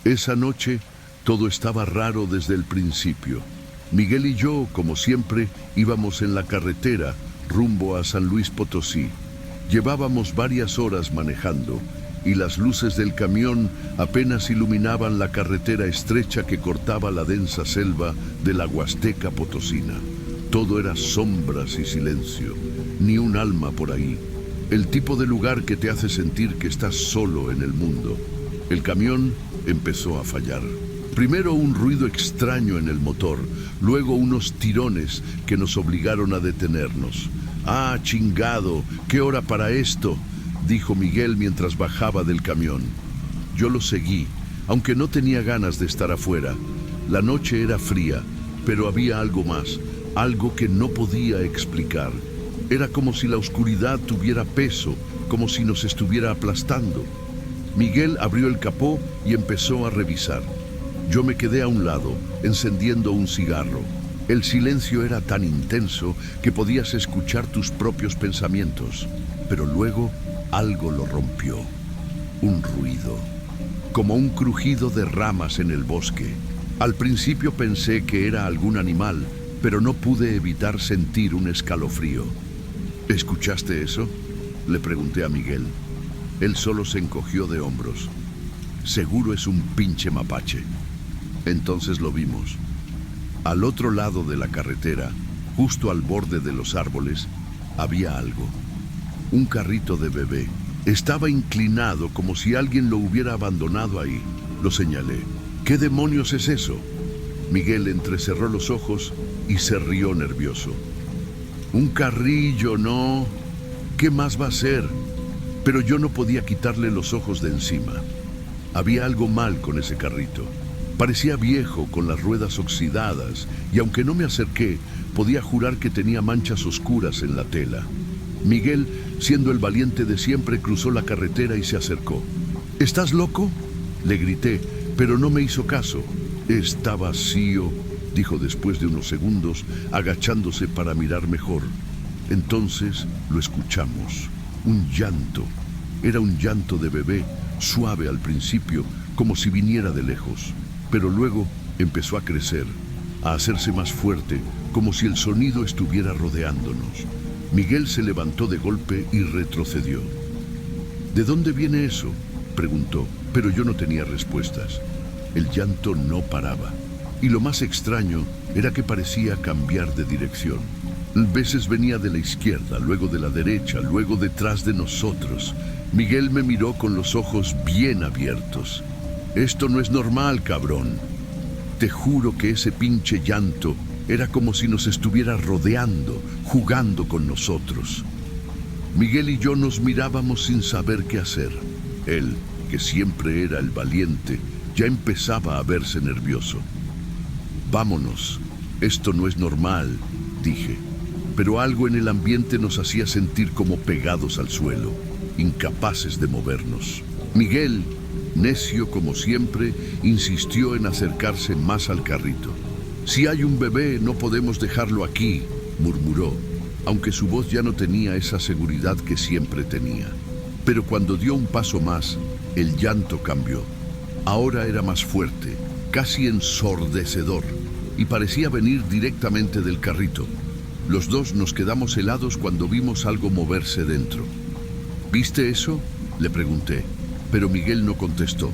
Esa noche todo estaba raro desde el principio. Miguel y yo, como siempre, íbamos en la carretera rumbo a San Luis Potosí. Llevábamos varias horas manejando y las luces del camión apenas iluminaban la carretera estrecha que cortaba la densa selva de la Huasteca Potosina. Todo era sombras y silencio, ni un alma por ahí. El tipo de lugar que te hace sentir que estás solo en el mundo. El camión empezó a fallar. Primero un ruido extraño en el motor, luego unos tirones que nos obligaron a detenernos. ¡Ah, chingado! ¿Qué hora para esto?, dijo Miguel mientras bajaba del camión. Yo lo seguí, aunque no tenía ganas de estar afuera. La noche era fría, pero había algo más, algo que no podía explicar. Era como si la oscuridad tuviera peso, como si nos estuviera aplastando. Miguel abrió el capó y empezó a revisar. Yo me quedé a un lado, encendiendo un cigarro. El silencio era tan intenso que podías escuchar tus propios pensamientos. Pero luego algo lo rompió. Un ruido, como un crujido de ramas en el bosque. Al principio pensé que era algún animal, pero no pude evitar sentir un escalofrío. ¿Escuchaste eso?, le pregunté a Miguel. Él solo se encogió de hombros. Seguro es un pinche mapache. Entonces lo vimos. Al otro lado de la carretera, justo al borde de los árboles, había algo. Un carrito de bebé. Estaba inclinado como si alguien lo hubiera abandonado ahí. Lo señalé. ¿Qué demonios es eso? Miguel entrecerró los ojos y se rió nervioso. Un carrillo, ¿no? ¿Qué más va a ser? Pero yo no podía quitarle los ojos de encima. Había algo mal con ese carrito. Parecía viejo, con las ruedas oxidadas, y aunque no me acerqué, podía jurar que tenía manchas oscuras en la tela. Miguel, siendo el valiente de siempre, cruzó la carretera y se acercó. ¿Estás loco?, le grité, pero no me hizo caso. Está vacío, dijo después de unos segundos, agachándose para mirar mejor. Entonces lo escuchamos. Un llanto. Era un llanto de bebé, suave al principio, como si viniera de lejos. Pero luego empezó a crecer, a hacerse más fuerte, como si el sonido estuviera rodeándonos. Miguel se levantó de golpe y retrocedió. ¿De dónde viene eso?, preguntó, pero yo no tenía respuestas. El llanto no paraba, y lo más extraño era que parecía cambiar de dirección. A veces venía de la izquierda, luego de la derecha, luego detrás de nosotros. Miguel me miró con los ojos bien abiertos. Esto no es normal, cabrón. Te juro que ese pinche llanto era como si nos estuviera rodeando, jugando con nosotros. Miguel y yo nos mirábamos sin saber qué hacer. Él, que siempre era el valiente, ya empezaba a verse nervioso. Vámonos, esto no es normal, dije. Pero algo en el ambiente nos hacía sentir como pegados al suelo, incapaces de movernos. Miguel, necio como siempre, insistió en acercarse más al carrito. Si hay un bebé, no podemos dejarlo aquí, murmuró, aunque su voz ya no tenía esa seguridad que siempre tenía. Pero cuando dio un paso más, el llanto cambió. Ahora era más fuerte, casi ensordecedor, y parecía venir directamente del carrito. Los dos nos quedamos helados cuando vimos algo moverse dentro. ¿Viste eso?, le pregunté. Pero Miguel no contestó.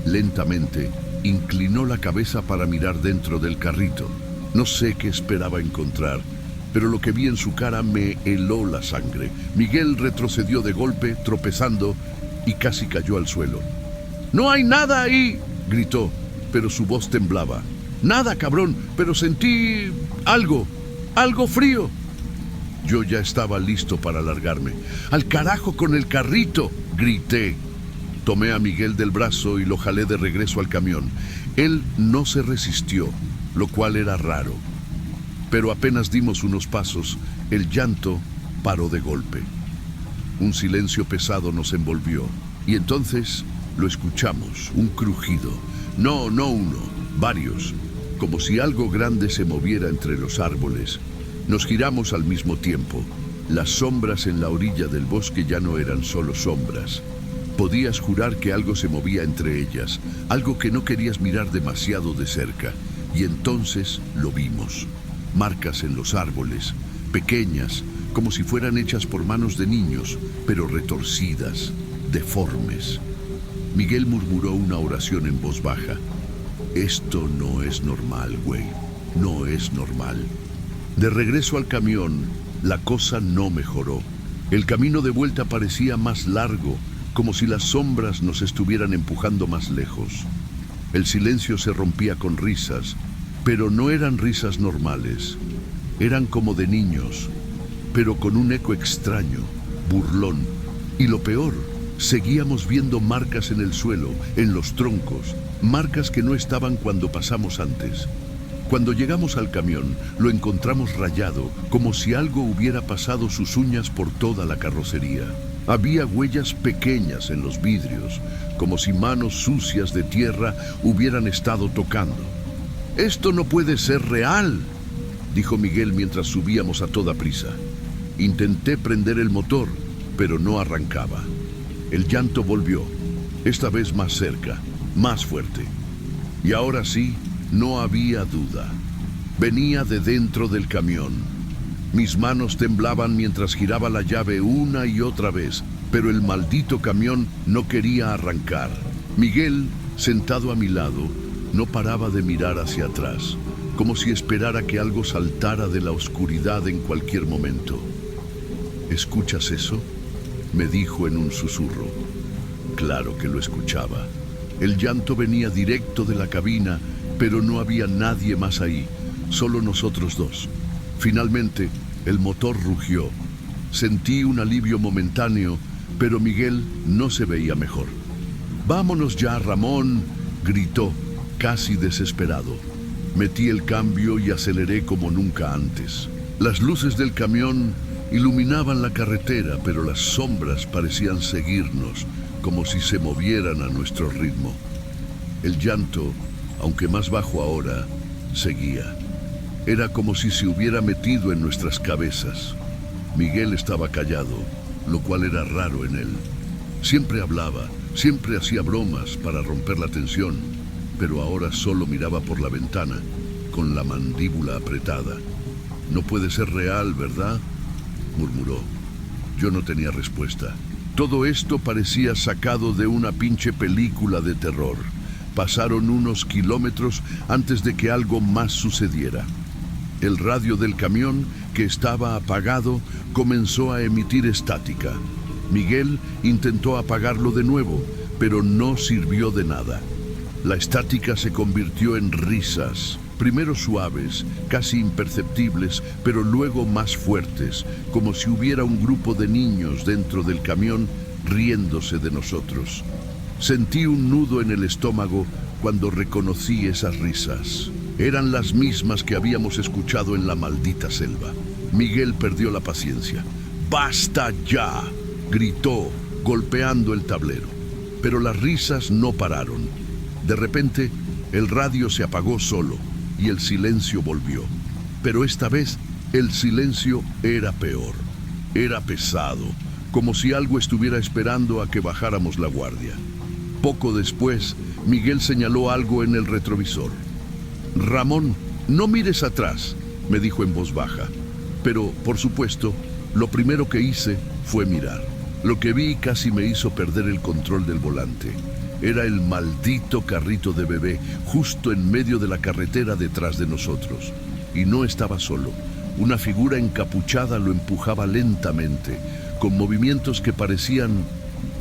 Lentamente, inclinó la cabeza para mirar dentro del carrito. No sé qué esperaba encontrar, pero lo que vi en su cara me heló la sangre. Miguel retrocedió de golpe, tropezando, y casi cayó al suelo. ¡No hay nada ahí!, gritó, pero su voz temblaba. ¡Nada, cabrón! Pero sentí algo frío. Yo ya estaba listo para largarme. ¡Al carajo con el carrito!, grité. Tomé a Miguel del brazo y lo jalé de regreso al camión. Él no se resistió, lo cual era raro. Pero apenas dimos unos pasos, el llanto paró de golpe. Un silencio pesado nos envolvió, y entonces lo escuchamos, un crujido. No uno, varios, como si algo grande se moviera entre los árboles. Nos giramos al mismo tiempo. Las sombras en la orilla del bosque ya no eran solo sombras. Podías jurar que algo se movía entre ellas, algo que no querías mirar demasiado de cerca. Y entonces lo vimos. Marcas en los árboles, pequeñas, como si fueran hechas por manos de niños, pero retorcidas, deformes. Miguel murmuró una oración en voz baja. Esto no es normal, güey. No es normal. De regreso al camión, la cosa no mejoró. El camino de vuelta parecía más largo, como si las sombras nos estuvieran empujando más lejos. El silencio se rompía con risas, pero no eran risas normales. Eran como de niños, pero con un eco extraño, burlón. Y lo peor, seguíamos viendo marcas en el suelo, en los troncos, marcas que no estaban cuando pasamos antes. Cuando llegamos al camión, lo encontramos rayado, como si algo hubiera pasado sus uñas por toda la carrocería. Había huellas pequeñas en los vidrios, como si manos sucias de tierra hubieran estado tocando. «Esto no puede ser real», dijo Miguel mientras subíamos a toda prisa. Intenté prender el motor, pero no arrancaba. El llanto volvió, esta vez más cerca, más fuerte. Y ahora sí, no había duda. Venía de dentro del camión. Mis manos temblaban mientras giraba la llave una y otra vez, pero el maldito camión no quería arrancar. Miguel, sentado a mi lado, no paraba de mirar hacia atrás, como si esperara que algo saltara de la oscuridad en cualquier momento. ¿Escuchas eso?, me dijo en un susurro. Claro que lo escuchaba. El llanto venía directo de la cabina, pero no había nadie más ahí, solo nosotros dos. Finalmente, el motor rugió. Sentí un alivio momentáneo, pero Miguel no se veía mejor. «Vámonos ya, Ramón», gritó, casi desesperado. Metí el cambio y aceleré como nunca antes. Las luces del camión iluminaban la carretera, pero las sombras parecían seguirnos, como si se movieran a nuestro ritmo. El llanto, aunque más bajo ahora, seguía. Era como si se hubiera metido en nuestras cabezas. Miguel estaba callado, lo cual era raro en él. Siempre hablaba, siempre hacía bromas para romper la tensión, pero ahora solo miraba por la ventana, con la mandíbula apretada. «No puede ser real, ¿verdad?», murmuró. Yo no tenía respuesta. Todo esto parecía sacado de una pinche película de terror. Pasaron unos kilómetros antes de que algo más sucediera. El radio del camión, que estaba apagado, comenzó a emitir estática. Miguel intentó apagarlo de nuevo, pero no sirvió de nada. La estática se convirtió en risas, primero suaves, casi imperceptibles, pero luego más fuertes, como si hubiera un grupo de niños dentro del camión riéndose de nosotros. Sentí un nudo en el estómago cuando reconocí esas risas. Eran las mismas que habíamos escuchado en la maldita selva. Miguel perdió la paciencia. «¡Basta ya!», gritó, golpeando el tablero. Pero las risas no pararon. De repente, el radio se apagó solo y el silencio volvió. Pero esta vez, el silencio era peor. Era pesado, como si algo estuviera esperando a que bajáramos la guardia. Poco después, Miguel señaló algo en el retrovisor. «Ramón, no mires atrás», me dijo en voz baja. Pero, por supuesto, lo primero que hice fue mirar. Lo que vi casi me hizo perder el control del volante. Era el maldito carrito de bebé, justo en medio de la carretera detrás de nosotros. Y no estaba solo. Una figura encapuchada lo empujaba lentamente, con movimientos que parecían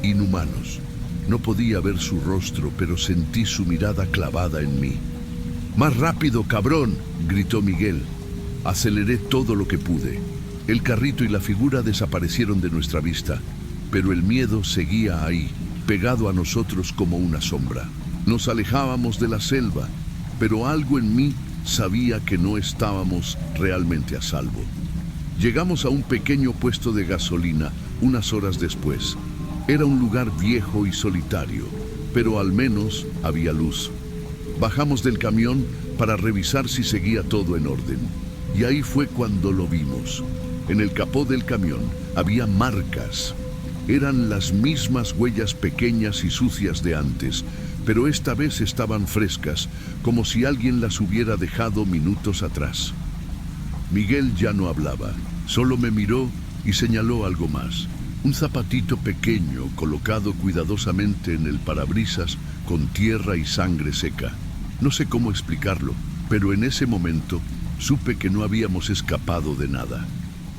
inhumanos. No podía ver su rostro, pero sentí su mirada clavada en mí. «¡Más rápido, cabrón!», gritó Miguel. Aceleré todo lo que pude. El carrito y la figura desaparecieron de nuestra vista, pero el miedo seguía ahí, pegado a nosotros como una sombra. Nos alejábamos de la selva, pero algo en mí sabía que no estábamos realmente a salvo. Llegamos a un pequeño puesto de gasolina unas horas después. Era un lugar viejo y solitario, pero al menos había luz. Bajamos del camión para revisar si seguía todo en orden. Y ahí fue cuando lo vimos. En el capó del camión había marcas. Eran las mismas huellas pequeñas y sucias de antes, pero esta vez estaban frescas, como si alguien las hubiera dejado minutos atrás. Miguel ya no hablaba, solo me miró y señaló algo más. Un zapatito pequeño colocado cuidadosamente en el parabrisas con tierra y sangre seca. No sé cómo explicarlo, pero en ese momento supe que no habíamos escapado de nada.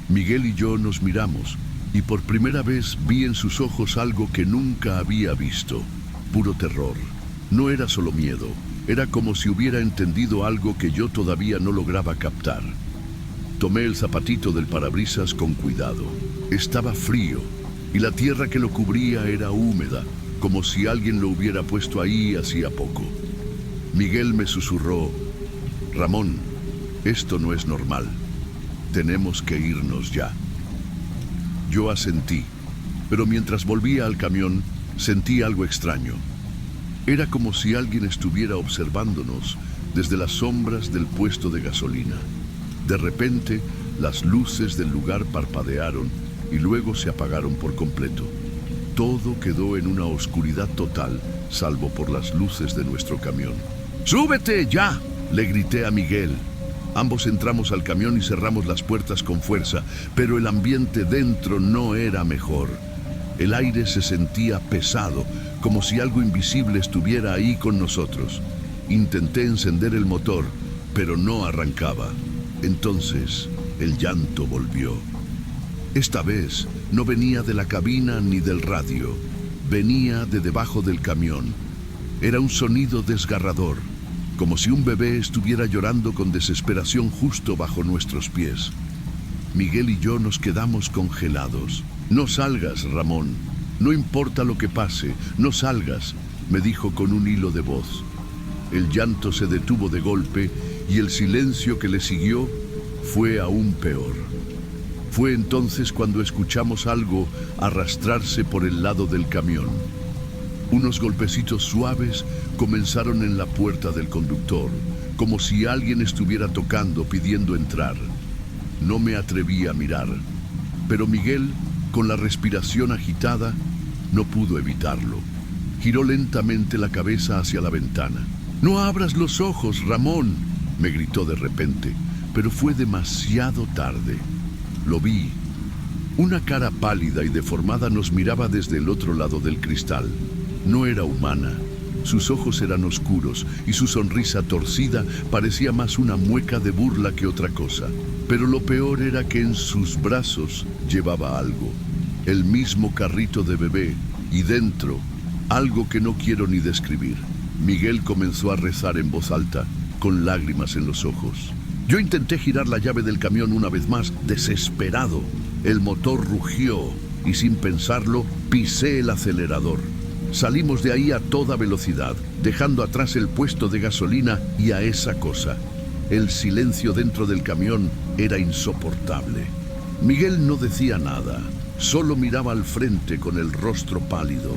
Miguel y yo nos miramos y por primera vez vi en sus ojos algo que nunca había visto. Puro terror. No era solo miedo, era como si hubiera entendido algo que yo todavía no lograba captar. Tomé el zapatito del parabrisas con cuidado. Estaba frío y la tierra que lo cubría era húmeda, como si alguien lo hubiera puesto ahí hacía poco. Miguel me susurró: Ramón, esto no es normal. Tenemos que irnos ya. Yo asentí, pero mientras volvía al camión, sentí algo extraño. Era como si alguien estuviera observándonos desde las sombras del puesto de gasolina. De repente, las luces del lugar parpadearon y luego se apagaron por completo. Todo quedó en una oscuridad total, salvo por las luces de nuestro camión. ¡Súbete ya!, le grité a Miguel. Ambos entramos al camión y cerramos las puertas con fuerza, pero el ambiente dentro no era mejor. El aire se sentía pesado, como si algo invisible estuviera ahí con nosotros. Intenté encender el motor, pero no arrancaba. Entonces, el llanto volvió. Esta vez no venía de la cabina ni del radio, venía de debajo del camión. Era un sonido desgarrador, como si un bebé estuviera llorando con desesperación justo bajo nuestros pies. Miguel y yo nos quedamos congelados. No salgas, Ramón. No importa lo que pase, no salgas, me dijo con un hilo de voz. El llanto se detuvo de golpe y el silencio que le siguió fue aún peor. Fue entonces cuando escuchamos algo arrastrarse por el lado del camión. Unos golpecitos suaves comenzaron en la puerta del conductor, como si alguien estuviera tocando pidiendo entrar. No me atreví a mirar, pero Miguel, con la respiración agitada, no pudo evitarlo. Giró lentamente la cabeza hacia la ventana. «No abras los ojos, Ramón», me gritó de repente, pero fue demasiado tarde. Lo vi. Una cara pálida y deformada nos miraba desde el otro lado del cristal. No era humana. Sus ojos eran oscuros y su sonrisa torcida parecía más una mueca de burla que otra cosa. Pero lo peor era que en sus brazos llevaba algo. El mismo carrito de bebé y dentro, algo que no quiero ni describir. Miguel comenzó a rezar en voz alta, con lágrimas en los ojos. Yo intenté girar la llave del camión una vez más, desesperado. El motor rugió y sin pensarlo pisé el acelerador. Salimos de ahí a toda velocidad, dejando atrás el puesto de gasolina y a esa cosa. El silencio dentro del camión era insoportable. Miguel no decía nada, solo miraba al frente con el rostro pálido.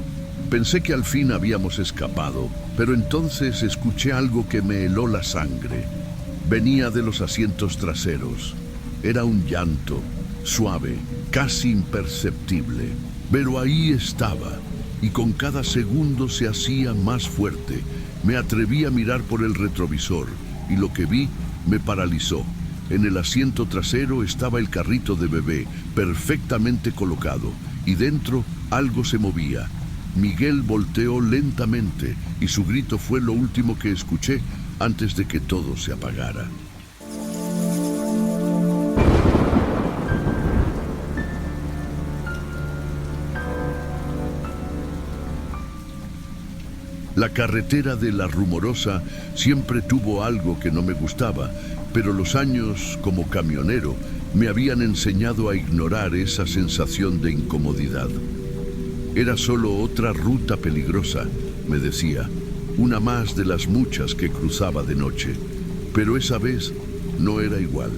Pensé que al fin habíamos escapado, pero entonces escuché algo que me heló la sangre. Venía de los asientos traseros. Era un llanto, suave, casi imperceptible. Pero ahí estaba, y con cada segundo se hacía más fuerte. Me atreví a mirar por el retrovisor, y lo que vi me paralizó. En el asiento trasero estaba el carrito de bebé, perfectamente colocado, y dentro algo se movía. Miguel volteó lentamente, y su grito fue lo último que escuché antes de que todo se apagara. La carretera de La Rumorosa siempre tuvo algo que no me gustaba, pero los años como camionero me habían enseñado a ignorar esa sensación de incomodidad. Era solo otra ruta peligrosa, me decía, una más de las muchas que cruzaba de noche, pero esa vez no era igual.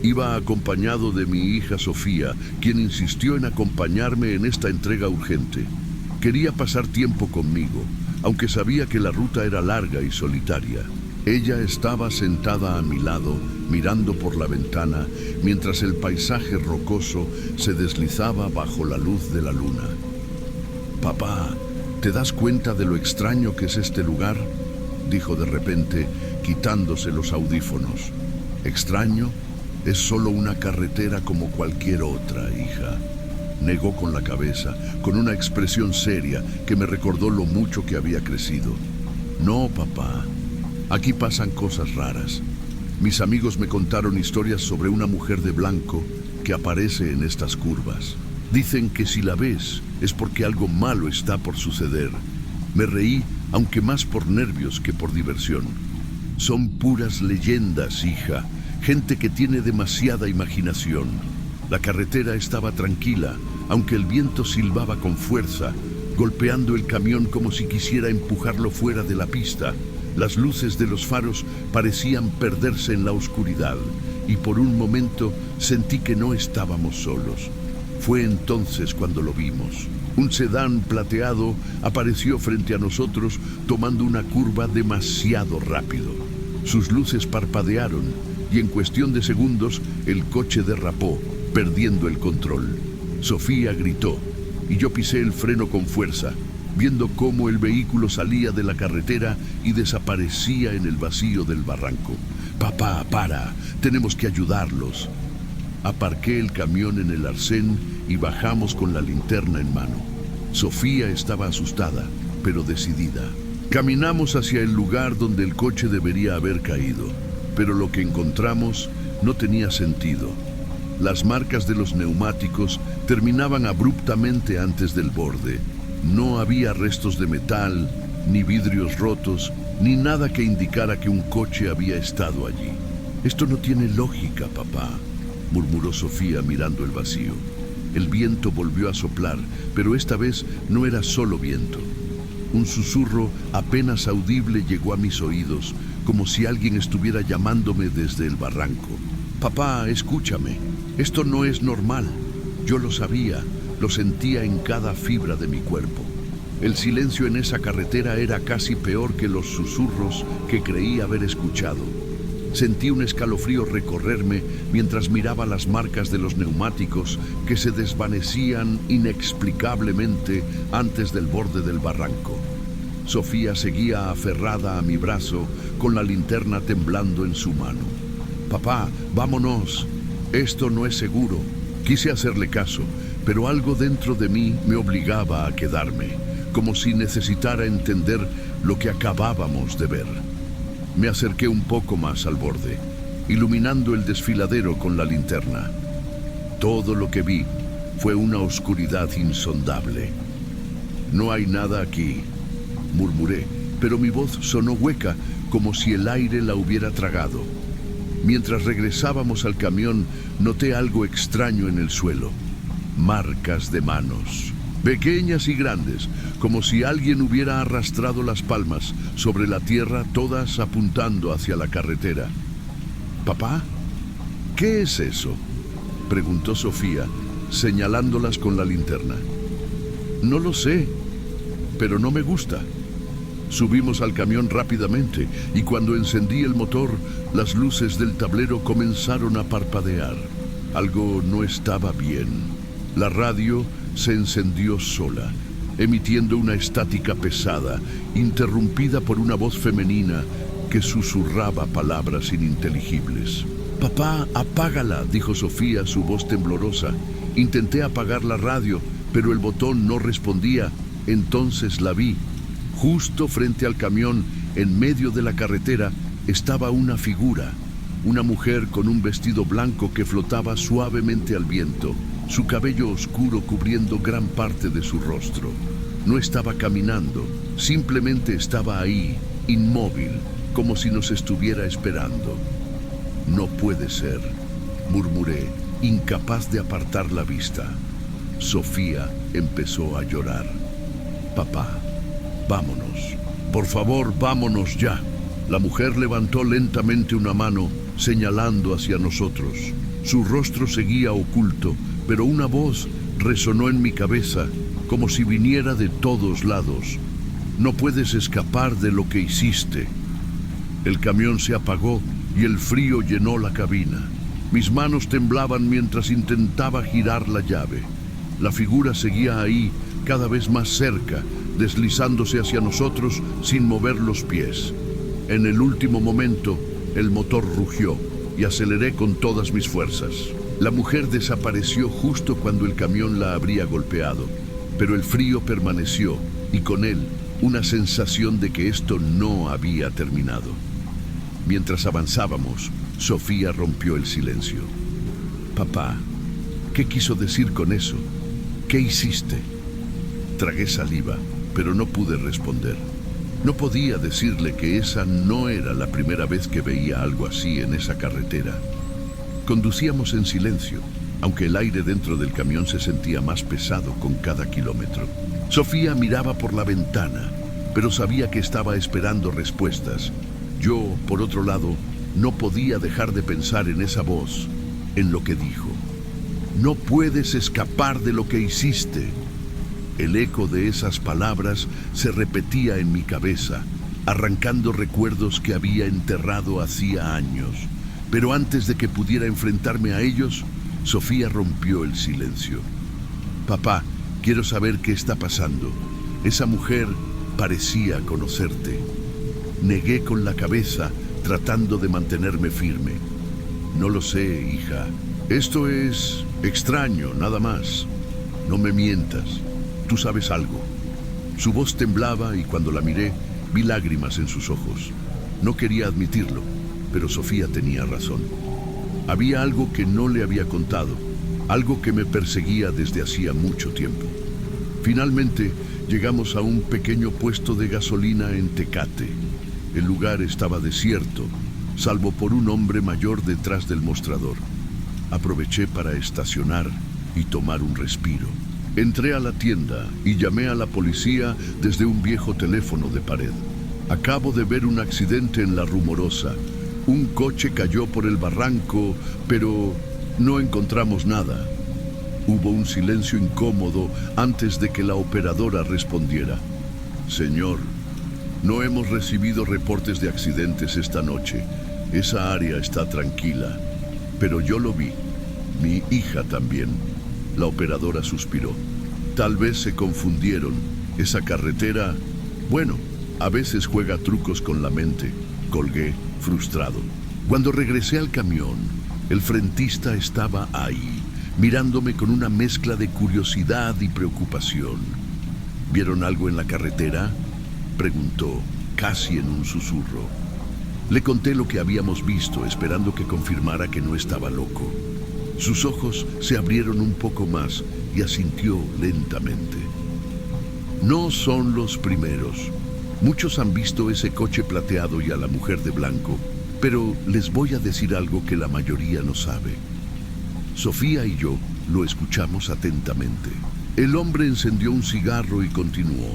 Iba acompañado de mi hija Sofía, quien insistió en acompañarme en esta entrega urgente. Quería pasar tiempo conmigo, aunque sabía que la ruta era larga y solitaria. Ella estaba sentada a mi lado, mirando por la ventana, mientras el paisaje rocoso se deslizaba bajo la luz de la luna. «Papá, ¿te das cuenta de lo extraño que es este lugar?», dijo de repente, quitándose los audífonos. «¿Extraño? Es solo una carretera como cualquier otra, hija», negó con la cabeza, con una expresión seria que me recordó lo mucho que había crecido. «No, papá. Aquí pasan cosas raras. Mis amigos me contaron historias sobre una mujer de blanco que aparece en estas curvas. Dicen que si la ves es porque algo malo está por suceder». Me reí, aunque más por nervios que por diversión. «Son puras leyendas, hija. Gente que tiene demasiada imaginación». La carretera estaba tranquila, aunque el viento silbaba con fuerza, golpeando el camión como si quisiera empujarlo fuera de la pista. Las luces de los faros parecían perderse en la oscuridad, y por un momento sentí que no estábamos solos. Fue entonces cuando lo vimos. Un sedán plateado apareció frente a nosotros, tomando una curva demasiado rápido. Sus luces parpadearon, y en cuestión de segundos el coche derrapó, perdiendo el control. Sofía gritó, y yo pisé el freno con fuerza, viendo cómo el vehículo salía de la carretera y desaparecía en el vacío del barranco. «Papá, para, tenemos que ayudarlos». Aparqué el camión en el arcén y bajamos con la linterna en mano. Sofía estaba asustada, pero decidida. Caminamos hacia el lugar donde el coche debería haber caído, pero lo que encontramos no tenía sentido. Las marcas de los neumáticos terminaban abruptamente antes del borde. No había restos de metal, ni vidrios rotos, ni nada que indicara que un coche había estado allí. «Esto no tiene lógica, papá», murmuró Sofía mirando el vacío. El viento volvió a soplar, pero esta vez no era solo viento. Un susurro apenas audible llegó a mis oídos, como si alguien estuviera llamándome desde el barranco. «Papá, escúchame. Esto no es normal». Yo lo sabía, lo sentía en cada fibra de mi cuerpo. El silencio en esa carretera era casi peor que los susurros que creí haber escuchado. Sentí un escalofrío recorrerme mientras miraba las marcas de los neumáticos que se desvanecían inexplicablemente antes del borde del barranco. Sofía seguía aferrada a mi brazo con la linterna temblando en su mano. «Papá, vámonos. Esto no es seguro». Quise hacerle caso, pero algo dentro de mí me obligaba a quedarme, como si necesitara entender lo que acabábamos de ver. Me acerqué un poco más al borde, iluminando el desfiladero con la linterna. Todo lo que vi fue una oscuridad insondable. «No hay nada aquí», murmuré, pero mi voz sonó hueca, como si el aire la hubiera tragado. Mientras regresábamos al camión, noté algo extraño en el suelo. Marcas de manos, pequeñas y grandes, como si alguien hubiera arrastrado las palmas sobre la tierra, todas apuntando hacia la carretera. «Papá, ¿qué es eso?», preguntó Sofía, señalándolas con la linterna. «No lo sé, pero no me gusta». Subimos al camión rápidamente y cuando encendí el motor, las luces del tablero comenzaron a parpadear. Algo no estaba bien. La radio se encendió sola, emitiendo una estática pesada, interrumpida por una voz femenina que susurraba palabras ininteligibles. «Papá, apágala», dijo Sofía, su voz temblorosa. Intenté apagar la radio, pero el botón no respondía. Entonces la vi. Justo frente al camión, en medio de la carretera, estaba una figura, una mujer con un vestido blanco que flotaba suavemente al viento, su cabello oscuro cubriendo gran parte de su rostro. No estaba caminando, simplemente estaba ahí, inmóvil, como si nos estuviera esperando. «No puede ser», murmuré, incapaz de apartar la vista. Sofía empezó a llorar. «Papá, vámonos. Por favor, vámonos ya». La mujer levantó lentamente una mano, señalando hacia nosotros. Su rostro seguía oculto, pero una voz resonó en mi cabeza, como si viniera de todos lados. «No puedes escapar de lo que hiciste». El camión se apagó y el frío llenó la cabina. Mis manos temblaban mientras intentaba girar la llave. La figura seguía ahí, cada vez más cerca, deslizándose hacia nosotros sin mover los pies. En el último momento, el motor rugió y aceleré con todas mis fuerzas. La mujer desapareció justo cuando el camión la habría golpeado, pero el frío permaneció y con él una sensación de que esto no había terminado. Mientras avanzábamos, Sofía rompió el silencio. Papá, ¿qué quiso decir con eso? ¿Qué hiciste? Tragué saliva, pero no pude responder. No podía decirle que esa no era la primera vez que veía algo así en esa carretera. Conducíamos en silencio, aunque el aire dentro del camión se sentía más pesado con cada kilómetro. Sofía miraba por la ventana, pero sabía que estaba esperando respuestas. Yo, por otro lado, no podía dejar de pensar en esa voz, en lo que dijo. No puedes escapar de lo que hiciste. El eco de esas palabras se repetía en mi cabeza, arrancando recuerdos que había enterrado hacía años. Pero antes de que pudiera enfrentarme a ellos, Sofía rompió el silencio. Papá, quiero saber qué está pasando. Esa mujer parecía conocerte. Negué con la cabeza, tratando de mantenerme firme. No lo sé, hija. Esto es extraño, nada más. No me mientas. Tú sabes algo. Su voz temblaba y cuando la miré, vi lágrimas en sus ojos. No quería admitirlo, pero Sofía tenía razón. Había algo que no le había contado, algo que me perseguía desde hacía mucho tiempo. Finalmente, llegamos a un pequeño puesto de gasolina en Tecate. El lugar estaba desierto, salvo por un hombre mayor detrás del mostrador. Aproveché para estacionar y tomar un respiro. Entré a la tienda y llamé a la policía desde un viejo teléfono de pared. Acabo de ver un accidente en La Rumorosa. Un coche cayó por el barranco, pero no encontramos nada. Hubo un silencio incómodo antes de que la operadora respondiera. Señor, no hemos recibido reportes de accidentes esta noche. Esa área está tranquila. Pero yo lo vi. Mi hija también. La operadora suspiró. Tal vez se confundieron. Esa carretera, bueno, a veces juega trucos con la mente. Colgué, frustrado. Cuando regresé al camión, el frentista estaba ahí, mirándome con una mezcla de curiosidad y preocupación. ¿Vieron algo en la carretera?, preguntó, casi en un susurro. Le conté lo que habíamos visto, esperando que confirmara que no estaba loco. Sus ojos se abrieron un poco más y asintió lentamente. No son los primeros. Muchos han visto ese coche plateado y a la mujer de blanco, pero les voy a decir algo que la mayoría no sabe. Sofía y yo lo escuchamos atentamente. El hombre encendió un cigarro y continuó.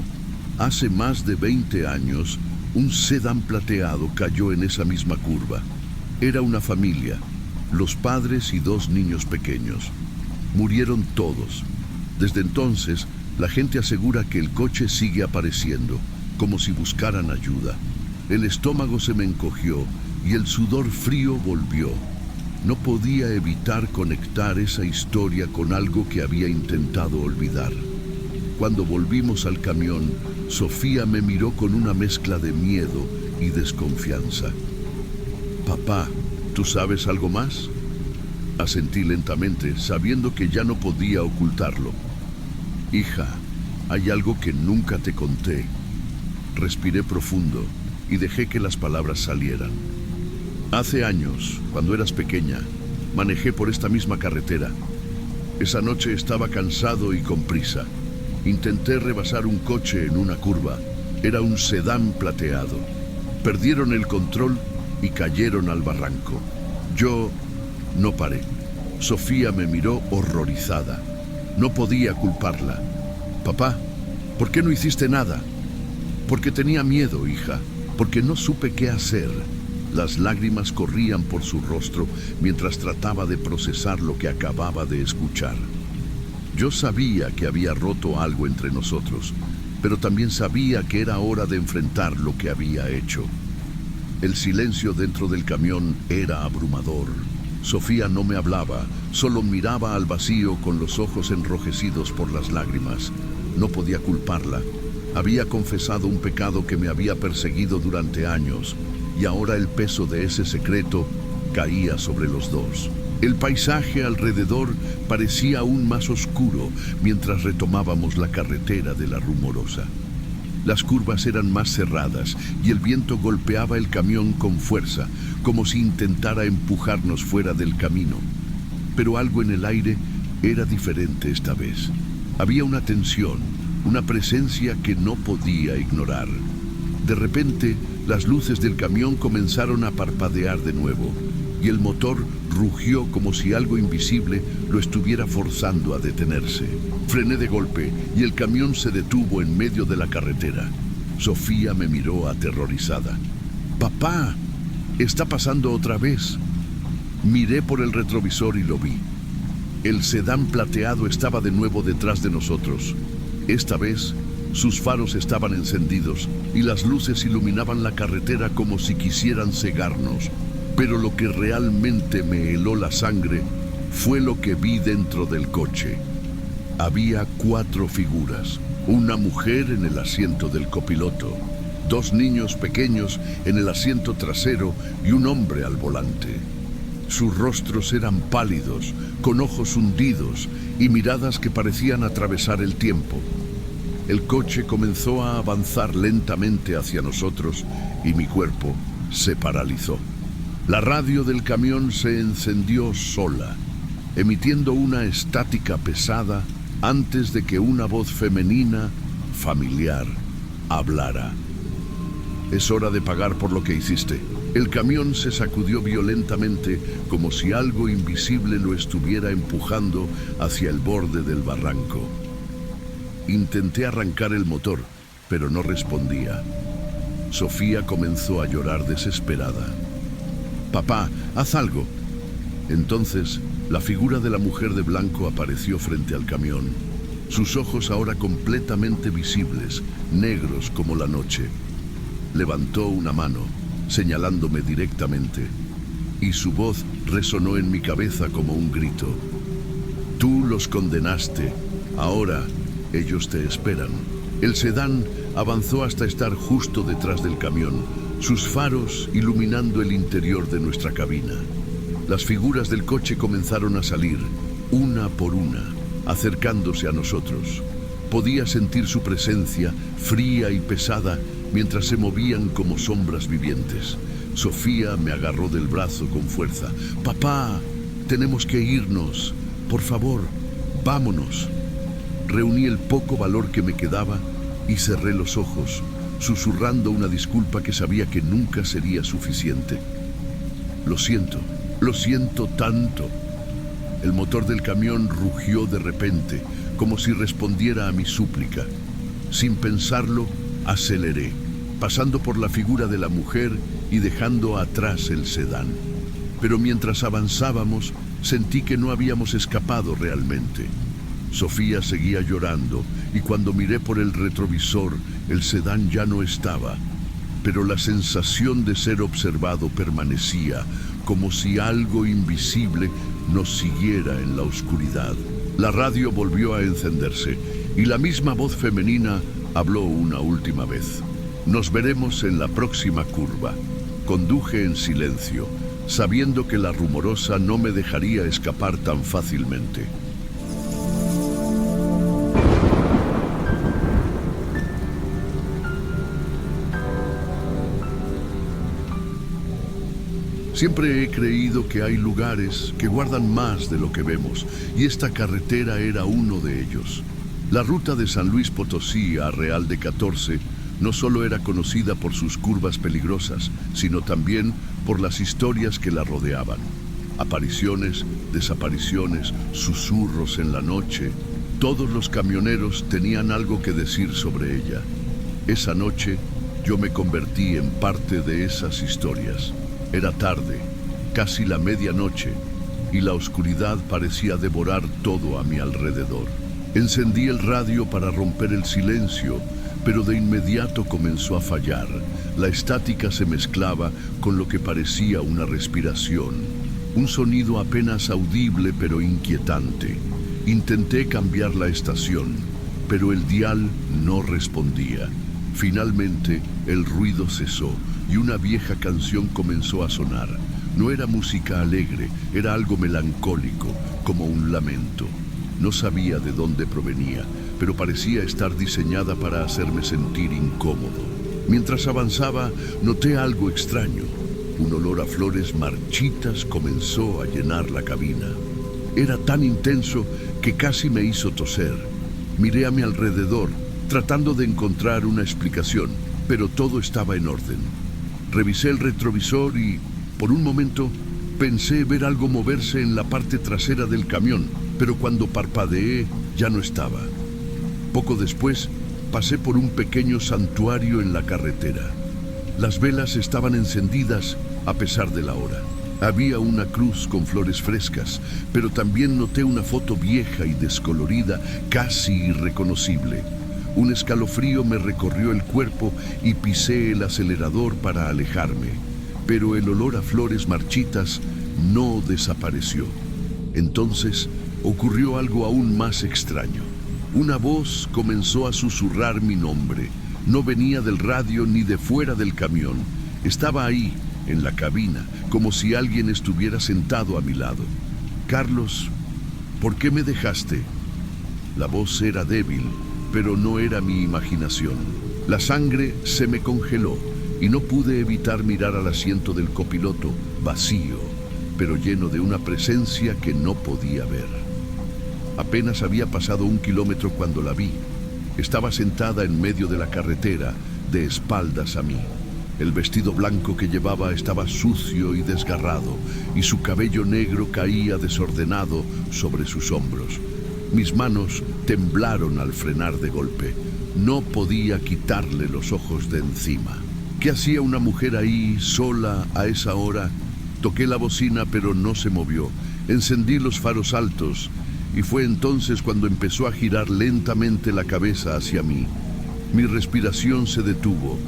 Hace más de 20 años, un sedán plateado cayó en esa misma curva. Era una familia, los padres y 2 niños pequeños. Murieron todos. Desde entonces, la gente asegura que el coche sigue apareciendo, como si buscaran ayuda. El estómago se me encogió y el sudor frío volvió. No podía evitar conectar esa historia con algo que había intentado olvidar. Cuando volvimos al camión, Sofía me miró con una mezcla de miedo y desconfianza. Papá, ¿tú sabes algo más? Asentí lentamente, sabiendo que ya no podía ocultarlo. Hija, hay algo que nunca te conté. Respiré profundo y dejé que las palabras salieran. Hace años, cuando eras pequeña, manejé por esta misma carretera. Esa noche estaba cansado y con prisa. Intenté rebasar un coche en una curva. Era un sedán plateado. Perdieron el control y cayeron al barranco. Yo no paré. Sofía me miró horrorizada. No podía culparla. Papá, ¿por qué no hiciste nada? Porque tenía miedo, hija. Porque no supe qué hacer. Las lágrimas corrían por su rostro mientras trataba de procesar lo que acababa de escuchar. Yo sabía que había roto algo entre nosotros, pero también sabía que era hora de enfrentar lo que había hecho. El silencio dentro del camión era abrumador. Sofía no me hablaba, solo miraba al vacío con los ojos enrojecidos por las lágrimas. No podía culparla. Había confesado un pecado que me había perseguido durante años, y ahora el peso de ese secreto caía sobre los dos. El paisaje alrededor parecía aún más oscuro mientras retomábamos la carretera de la Rumorosa. Las curvas eran más cerradas y el viento golpeaba el camión con fuerza, como si intentara empujarnos fuera del camino. Pero algo en el aire era diferente esta vez. Había una tensión, una presencia que no podía ignorar. De repente, las luces del camión comenzaron a parpadear de nuevo, y el motor rugió como si algo invisible lo estuviera forzando a detenerse. Frené de golpe y el camión se detuvo en medio de la carretera. Sofía me miró aterrorizada. «¡Papá! ¡Está pasando otra vez!». Miré por el retrovisor y lo vi. El sedán plateado estaba de nuevo detrás de nosotros. Esta vez, sus faros estaban encendidos y las luces iluminaban la carretera como si quisieran cegarnos. Pero lo que realmente me heló la sangre fue lo que vi dentro del coche. Había 4 figuras, una mujer en el asiento del copiloto, 2 niños pequeños en el asiento trasero y un hombre al volante. Sus rostros eran pálidos, con ojos hundidos y miradas que parecían atravesar el tiempo. El coche comenzó a avanzar lentamente hacia nosotros y mi cuerpo se paralizó. La radio del camión se encendió sola, emitiendo una estática pesada antes de que una voz femenina, familiar, hablara. «Es hora de pagar por lo que hiciste». El camión se sacudió violentamente como si algo invisible lo estuviera empujando hacia el borde del barranco. Intenté arrancar el motor, pero no respondía. Sofía comenzó a llorar desesperada. «Papá, haz algo». Entonces, la figura de la mujer de blanco apareció frente al camión. Sus ojos ahora completamente visibles, negros como la noche. Levantó una mano, señalándome directamente, y su voz resonó en mi cabeza como un grito. «Tú los condenaste, ahora ellos te esperan». El sedán avanzó hasta estar justo detrás del camión, sus faros iluminando el interior de nuestra cabina. Las figuras del coche comenzaron a salir, una por una, acercándose a nosotros. Podía sentir su presencia, fría y pesada, mientras se movían como sombras vivientes. Sofía me agarró del brazo con fuerza. «Papá, tenemos que irnos. Por favor, vámonos». Reuní el poco valor que me quedaba y cerré los ojos, susurrando una disculpa que sabía que nunca sería suficiente. Lo siento tanto». El motor del camión rugió de repente, como si respondiera a mi súplica. Sin pensarlo, aceleré, pasando por la figura de la mujer y dejando atrás el sedán. Pero mientras avanzábamos, sentí que no habíamos escapado realmente. Sofía seguía llorando y cuando miré por el retrovisor, el sedán ya no estaba. Pero la sensación de ser observado permanecía, como si algo invisible nos siguiera en la oscuridad. La radio volvió a encenderse y la misma voz femenina habló una última vez. «Nos veremos en la próxima curva». Conduje en silencio, sabiendo que la Rumorosa no me dejaría escapar tan fácilmente. Siempre he creído que hay lugares que guardan más de lo que vemos, y esta carretera era uno de ellos. La ruta de San Luis Potosí a Real de 14 no solo era conocida por sus curvas peligrosas, sino también por las historias que la rodeaban. Apariciones, desapariciones, susurros en la noche. Todos los camioneros tenían algo que decir sobre ella. Esa noche yo me convertí en parte de esas historias. Era tarde, casi la medianoche, y la oscuridad parecía devorar todo a mi alrededor. Encendí el radio para romper el silencio, pero de inmediato comenzó a fallar. La estática se mezclaba con lo que parecía una respiración, un sonido apenas audible pero inquietante. Intenté cambiar la estación, pero el dial no respondía. Finalmente, el ruido cesó y una vieja canción comenzó a sonar. No era música alegre, era algo melancólico, como un lamento. No sabía de dónde provenía, pero parecía estar diseñada para hacerme sentir incómodo. Mientras avanzaba, noté algo extraño. Un olor a flores marchitas comenzó a llenar la cabina. Era tan intenso que casi me hizo toser. Miré a mi alrededor, tratando de encontrar una explicación, pero todo estaba en orden. Revisé el retrovisor y, por un momento, pensé ver algo moverse en la parte trasera del camión, pero cuando parpadeé ya no estaba. Poco después, pasé por un pequeño santuario en la carretera. Las velas estaban encendidas a pesar de la hora. Había una cruz con flores frescas, pero también noté una foto vieja y descolorida, casi irreconocible. Un escalofrío me recorrió el cuerpo y pisé el acelerador para alejarme, pero el olor a flores marchitas no desapareció. Entonces ocurrió algo aún más extraño. Una voz comenzó a susurrar mi nombre. No venía del radio ni de fuera del camión. Estaba ahí, en la cabina, como si alguien estuviera sentado a mi lado. Carlos, ¿por qué me dejaste? La voz era débil, pero no era mi imaginación. La sangre se me congeló y no pude evitar mirar al asiento del copiloto, vacío, pero lleno de una presencia que no podía ver. Apenas había pasado 1 kilómetro cuando la vi. Estaba sentada en medio de la carretera, de espaldas a mí. El vestido blanco que llevaba estaba sucio y desgarrado, y su cabello negro caía desordenado sobre sus hombros. Mis manos temblaron al frenar de golpe. No podía quitarle los ojos de encima. ¿Qué hacía una mujer ahí, sola, a esa hora? Toqué la bocina, pero no se movió. Encendí los faros altos, y fue entonces cuando empezó a girar lentamente la cabeza hacia mí. Mi respiración se detuvo.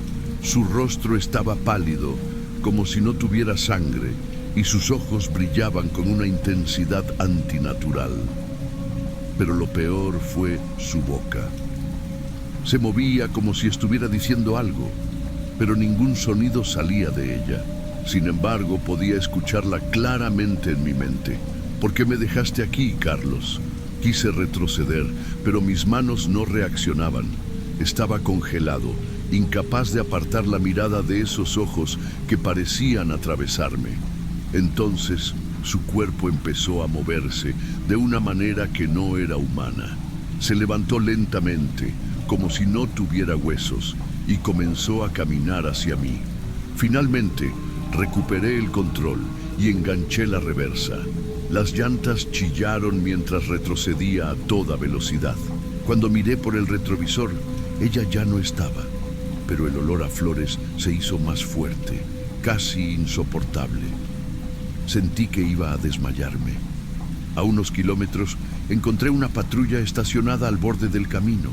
Su rostro estaba pálido, como si no tuviera sangre, y sus ojos brillaban con una intensidad antinatural. Pero lo peor fue su boca. Se movía como si estuviera diciendo algo, pero ningún sonido salía de ella. Sin embargo, podía escucharla claramente en mi mente. ¿Por qué me dejaste aquí, Carlos? Quise retroceder, pero mis manos no reaccionaban. Estaba congelado, incapaz de apartar la mirada de esos ojos que parecían atravesarme. Entonces, su cuerpo empezó a moverse de una manera que no era humana. Se levantó lentamente, como si no tuviera huesos, y comenzó a caminar hacia mí. Finalmente, recuperé el control y enganché la reversa. Las llantas chillaron mientras retrocedía a toda velocidad. Cuando miré por el retrovisor, ella ya no estaba, pero el olor a flores se hizo más fuerte, casi insoportable. Sentí que iba a desmayarme. A unos kilómetros encontré una patrulla estacionada al borde del camino.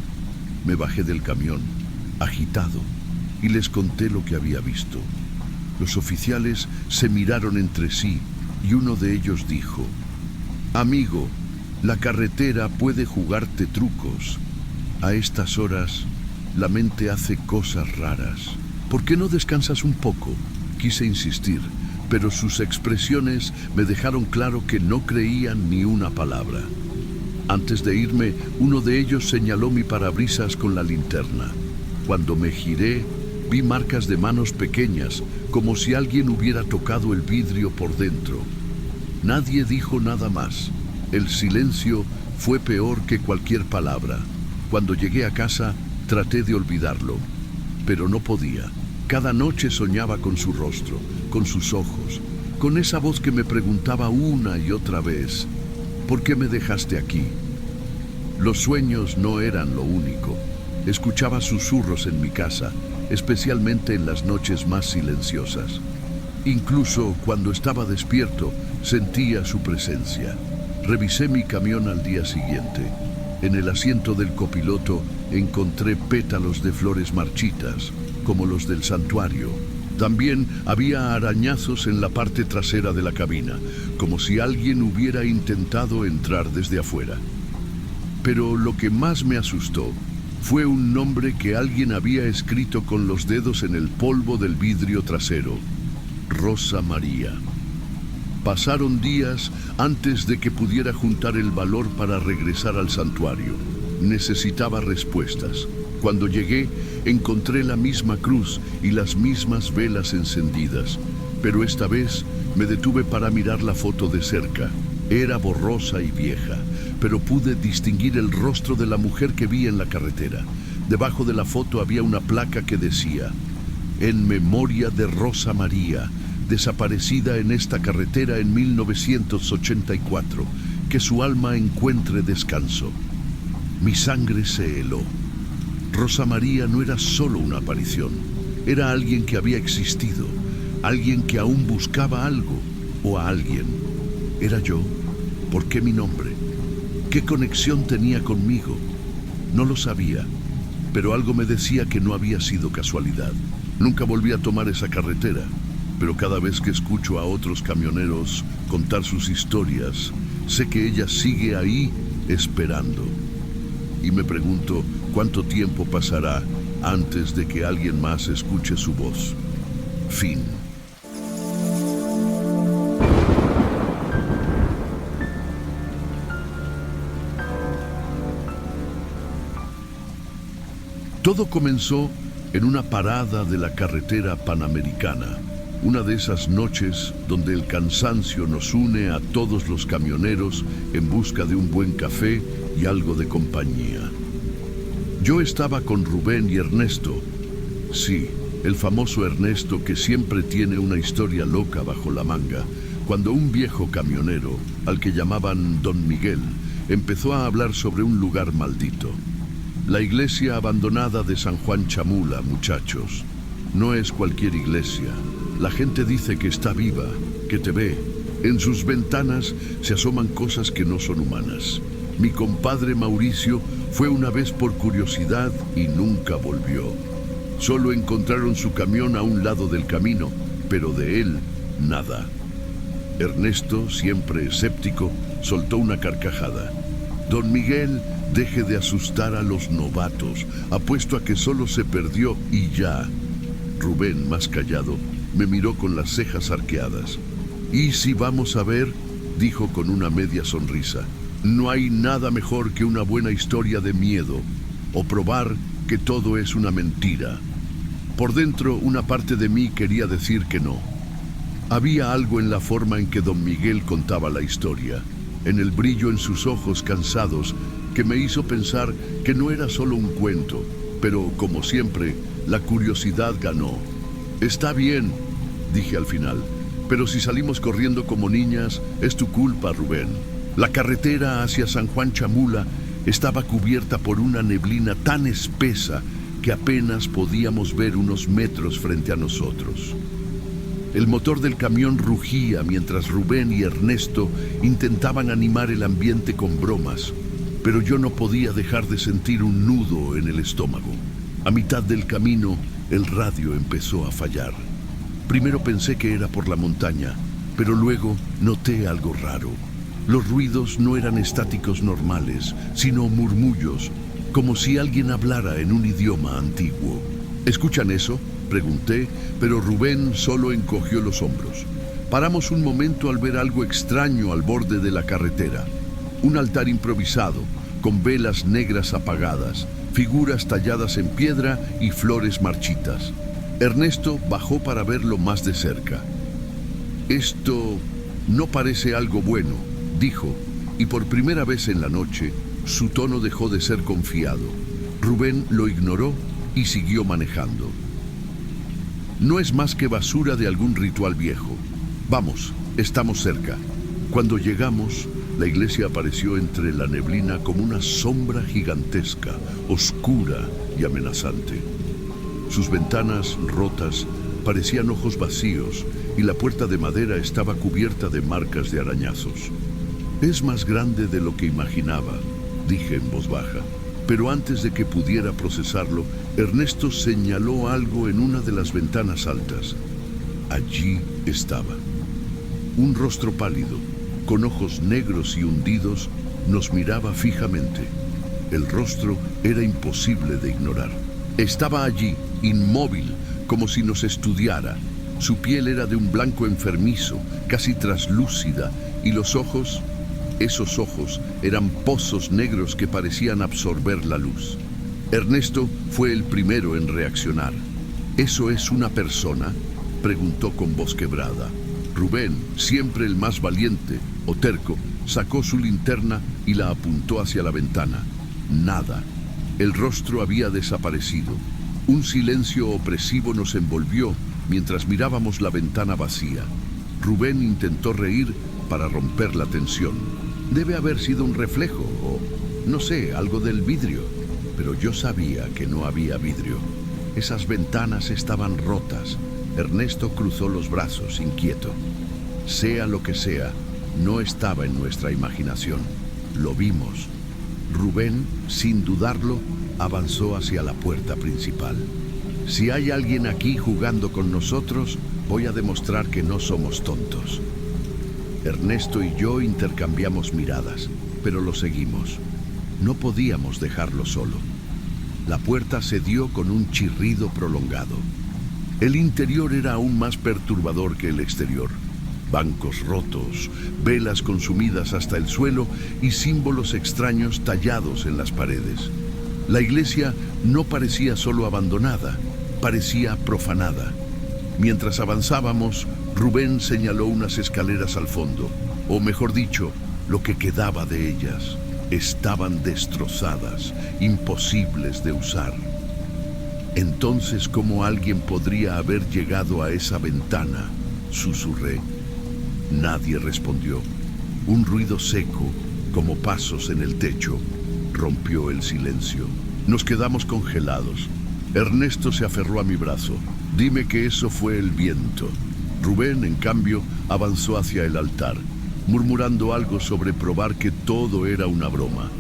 Me bajé del camión, agitado, y les conté lo que había visto. Los oficiales se miraron entre sí y uno de ellos dijo: «Amigo, la carretera puede jugarte trucos. A estas horas, la mente hace cosas raras. ¿Por qué no descansas un poco?». Quise insistir, pero sus expresiones me dejaron claro que no creían ni una palabra. Antes de irme, uno de ellos señaló mi parabrisas con la linterna. Cuando me giré, vi marcas de manos pequeñas, como si alguien hubiera tocado el vidrio por dentro. Nadie dijo nada más. El silencio fue peor que cualquier palabra. Cuando llegué a casa, traté de olvidarlo, pero no podía. Cada noche soñaba con su rostro, con sus ojos, con esa voz que me preguntaba una y otra vez: ¿por qué me dejaste aquí? Los sueños no eran lo único. Escuchaba susurros en mi casa, especialmente en las noches más silenciosas. Incluso cuando estaba despierto, sentía su presencia. Revisé mi camión al día siguiente. En el asiento del copiloto encontré pétalos de flores marchitas, como los del santuario. También había arañazos en la parte trasera de la cabina, como si alguien hubiera intentado entrar desde afuera. Pero lo que más me asustó fue un nombre que alguien había escrito con los dedos en el polvo del vidrio trasero: Rosa María. Pasaron días antes de que pudiera juntar el valor para regresar al santuario. Necesitaba respuestas. Cuando llegué, encontré la misma cruz y las mismas velas encendidas, pero esta vez me detuve para mirar la foto de cerca. Era borrosa y vieja, pero pude distinguir el rostro de la mujer que vi en la carretera. Debajo de la foto había una placa que decía: en memoria de Rosa María, desaparecida en esta carretera en 1984, que su alma encuentre descanso. Mi sangre se heló. Rosa María no era solo una aparición, era alguien que había existido, alguien que aún buscaba algo o a alguien. ¿Era yo? ¿Por qué mi nombre? ¿Qué conexión tenía conmigo? No lo sabía, pero algo me decía que no había sido casualidad. Nunca volví a tomar esa carretera, pero cada vez que escucho a otros camioneros contar sus historias, sé que ella sigue ahí esperando. Y me pregunto cuánto tiempo pasará antes de que alguien más escuche su voz. Fin. Todo comenzó en una parada de la carretera panamericana, una de esas noches donde el cansancio nos une a todos los camioneros en busca de un buen café y algo de compañía. Yo estaba con Rubén y Ernesto. Sí, el famoso Ernesto que siempre tiene una historia loca bajo la manga, cuando un viejo camionero, al que llamaban Don Miguel, empezó a hablar sobre un lugar maldito. La iglesia abandonada de San Juan Chamula, muchachos. No es cualquier iglesia. La gente dice que está viva, que te ve. En sus ventanas se asoman cosas que no son humanas. Mi compadre Mauricio fue una vez por curiosidad y nunca volvió. Solo encontraron su camión a un lado del camino, pero de él, nada. Ernesto, siempre escéptico, soltó una carcajada. Don Miguel, deje de asustar a los novatos. Apuesto a que solo se perdió y ya. Rubén, más callado, me miró con las cejas arqueadas. «¿Y si vamos a ver?», dijo con una media sonrisa. «No hay nada mejor que una buena historia de miedo, o probar que todo es una mentira». Por dentro, una parte de mí quería decir que no. Había algo en la forma en que don Miguel contaba la historia, en el brillo en sus ojos cansados, que me hizo pensar que no era solo un cuento, pero, como siempre, la curiosidad ganó. «Está bien», dije al final, «pero si salimos corriendo como niñas, es tu culpa, Rubén». La carretera hacia San Juan Chamula estaba cubierta por una neblina tan espesa que apenas podíamos ver unos metros frente a nosotros. El motor del camión rugía mientras Rubén y Ernesto intentaban animar el ambiente con bromas, pero yo no podía dejar de sentir un nudo en el estómago. A mitad del camino, el radio empezó a fallar. Primero pensé que era por la montaña, pero luego noté algo raro. Los ruidos no eran estáticos normales, sino murmullos, como si alguien hablara en un idioma antiguo. ¿Escuchan eso?, pregunté, pero Rubén solo encogió los hombros. Paramos un momento al ver algo extraño al borde de la carretera. Un altar improvisado, con velas negras apagadas, figuras talladas en piedra y flores marchitas. Ernesto bajó para verlo más de cerca. «Esto no parece algo bueno», dijo, y por primera vez en la noche, su tono dejó de ser confiado. Rubén lo ignoró y siguió manejando. «No es más que basura de algún ritual viejo. Vamos, estamos cerca». Cuando llegamos, la iglesia apareció entre la neblina como una sombra gigantesca, oscura y amenazante. Sus ventanas rotas parecían ojos vacíos y la puerta de madera estaba cubierta de marcas de arañazos. «Es más grande de lo que imaginaba», dije en voz baja. Pero antes de que pudiera procesarlo, Ernesto señaló algo en una de las ventanas altas. Allí estaba. Un rostro pálido, con ojos negros y hundidos, nos miraba fijamente. El rostro era imposible de ignorar. Estaba allí, inmóvil, como si nos estudiara. Su piel era de un blanco enfermizo, casi traslúcida, y los ojos, esos ojos, eran pozos negros que parecían absorber la luz. Ernesto fue el primero en reaccionar. ¿Eso es una persona?, preguntó con voz quebrada. Rubén, siempre el más valiente o terco, sacó su linterna y la apuntó hacia la ventana. Nada. El rostro había desaparecido. Un silencio opresivo nos envolvió mientras mirábamos la ventana vacía. Rubén intentó reír para romper la tensión. Debe haber sido un reflejo o, no sé, algo del vidrio. Pero yo sabía que no había vidrio. Esas ventanas estaban rotas. Ernesto cruzó los brazos, inquieto. Sea lo que sea, no estaba en nuestra imaginación. Lo vimos. Rubén, sin dudarlo, avanzó hacia la puerta principal. Si hay alguien aquí jugando con nosotros, voy a demostrar que no somos tontos. Ernesto y yo intercambiamos miradas, pero lo seguimos. No podíamos dejarlo solo. La puerta cedió con un chirrido prolongado. El interior era aún más perturbador que el exterior. Bancos rotos, velas consumidas hasta el suelo y símbolos extraños tallados en las paredes. La iglesia no parecía solo abandonada, parecía profanada. Mientras avanzábamos, Rubén señaló unas escaleras al fondo, o mejor dicho, lo que quedaba de ellas. Estaban destrozadas, imposibles de usar. Entonces, ¿cómo alguien podría haber llegado a esa ventana?, susurré. Nadie respondió. Un ruido seco, como pasos en el techo, rompió el silencio. Nos quedamos congelados. Ernesto se aferró a mi brazo. Dime que eso fue el viento. Rubén, en cambio, avanzó hacia el altar, murmurando algo sobre probar que todo era una broma.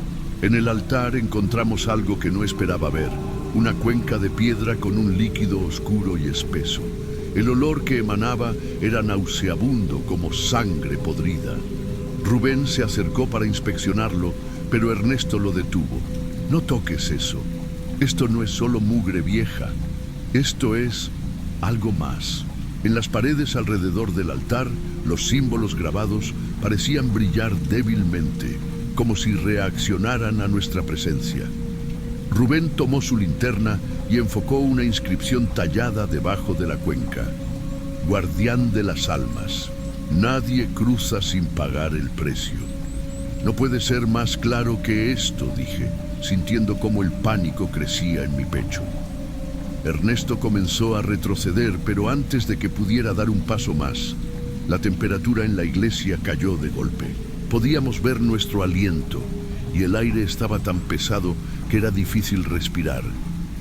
En el altar encontramos algo que no esperaba ver. Una cuenca de piedra con un líquido oscuro y espeso. El olor que emanaba era nauseabundo como sangre podrida. Rubén se acercó para inspeccionarlo, pero Ernesto lo detuvo. No toques eso. Esto no es solo mugre vieja. Esto es algo más. En las paredes alrededor del altar, los símbolos grabados parecían brillar débilmente, como si reaccionaran a nuestra presencia. Rubén tomó su linterna y enfocó una inscripción tallada debajo de la cuenca. Guardián de las almas. Nadie cruza sin pagar el precio. No puede ser más claro que esto, dije, sintiendo cómo el pánico crecía en mi pecho. Ernesto comenzó a retroceder, pero antes de que pudiera dar un paso más, la temperatura en la iglesia cayó de golpe. Podíamos ver nuestro aliento y el aire estaba tan pesado que era difícil respirar.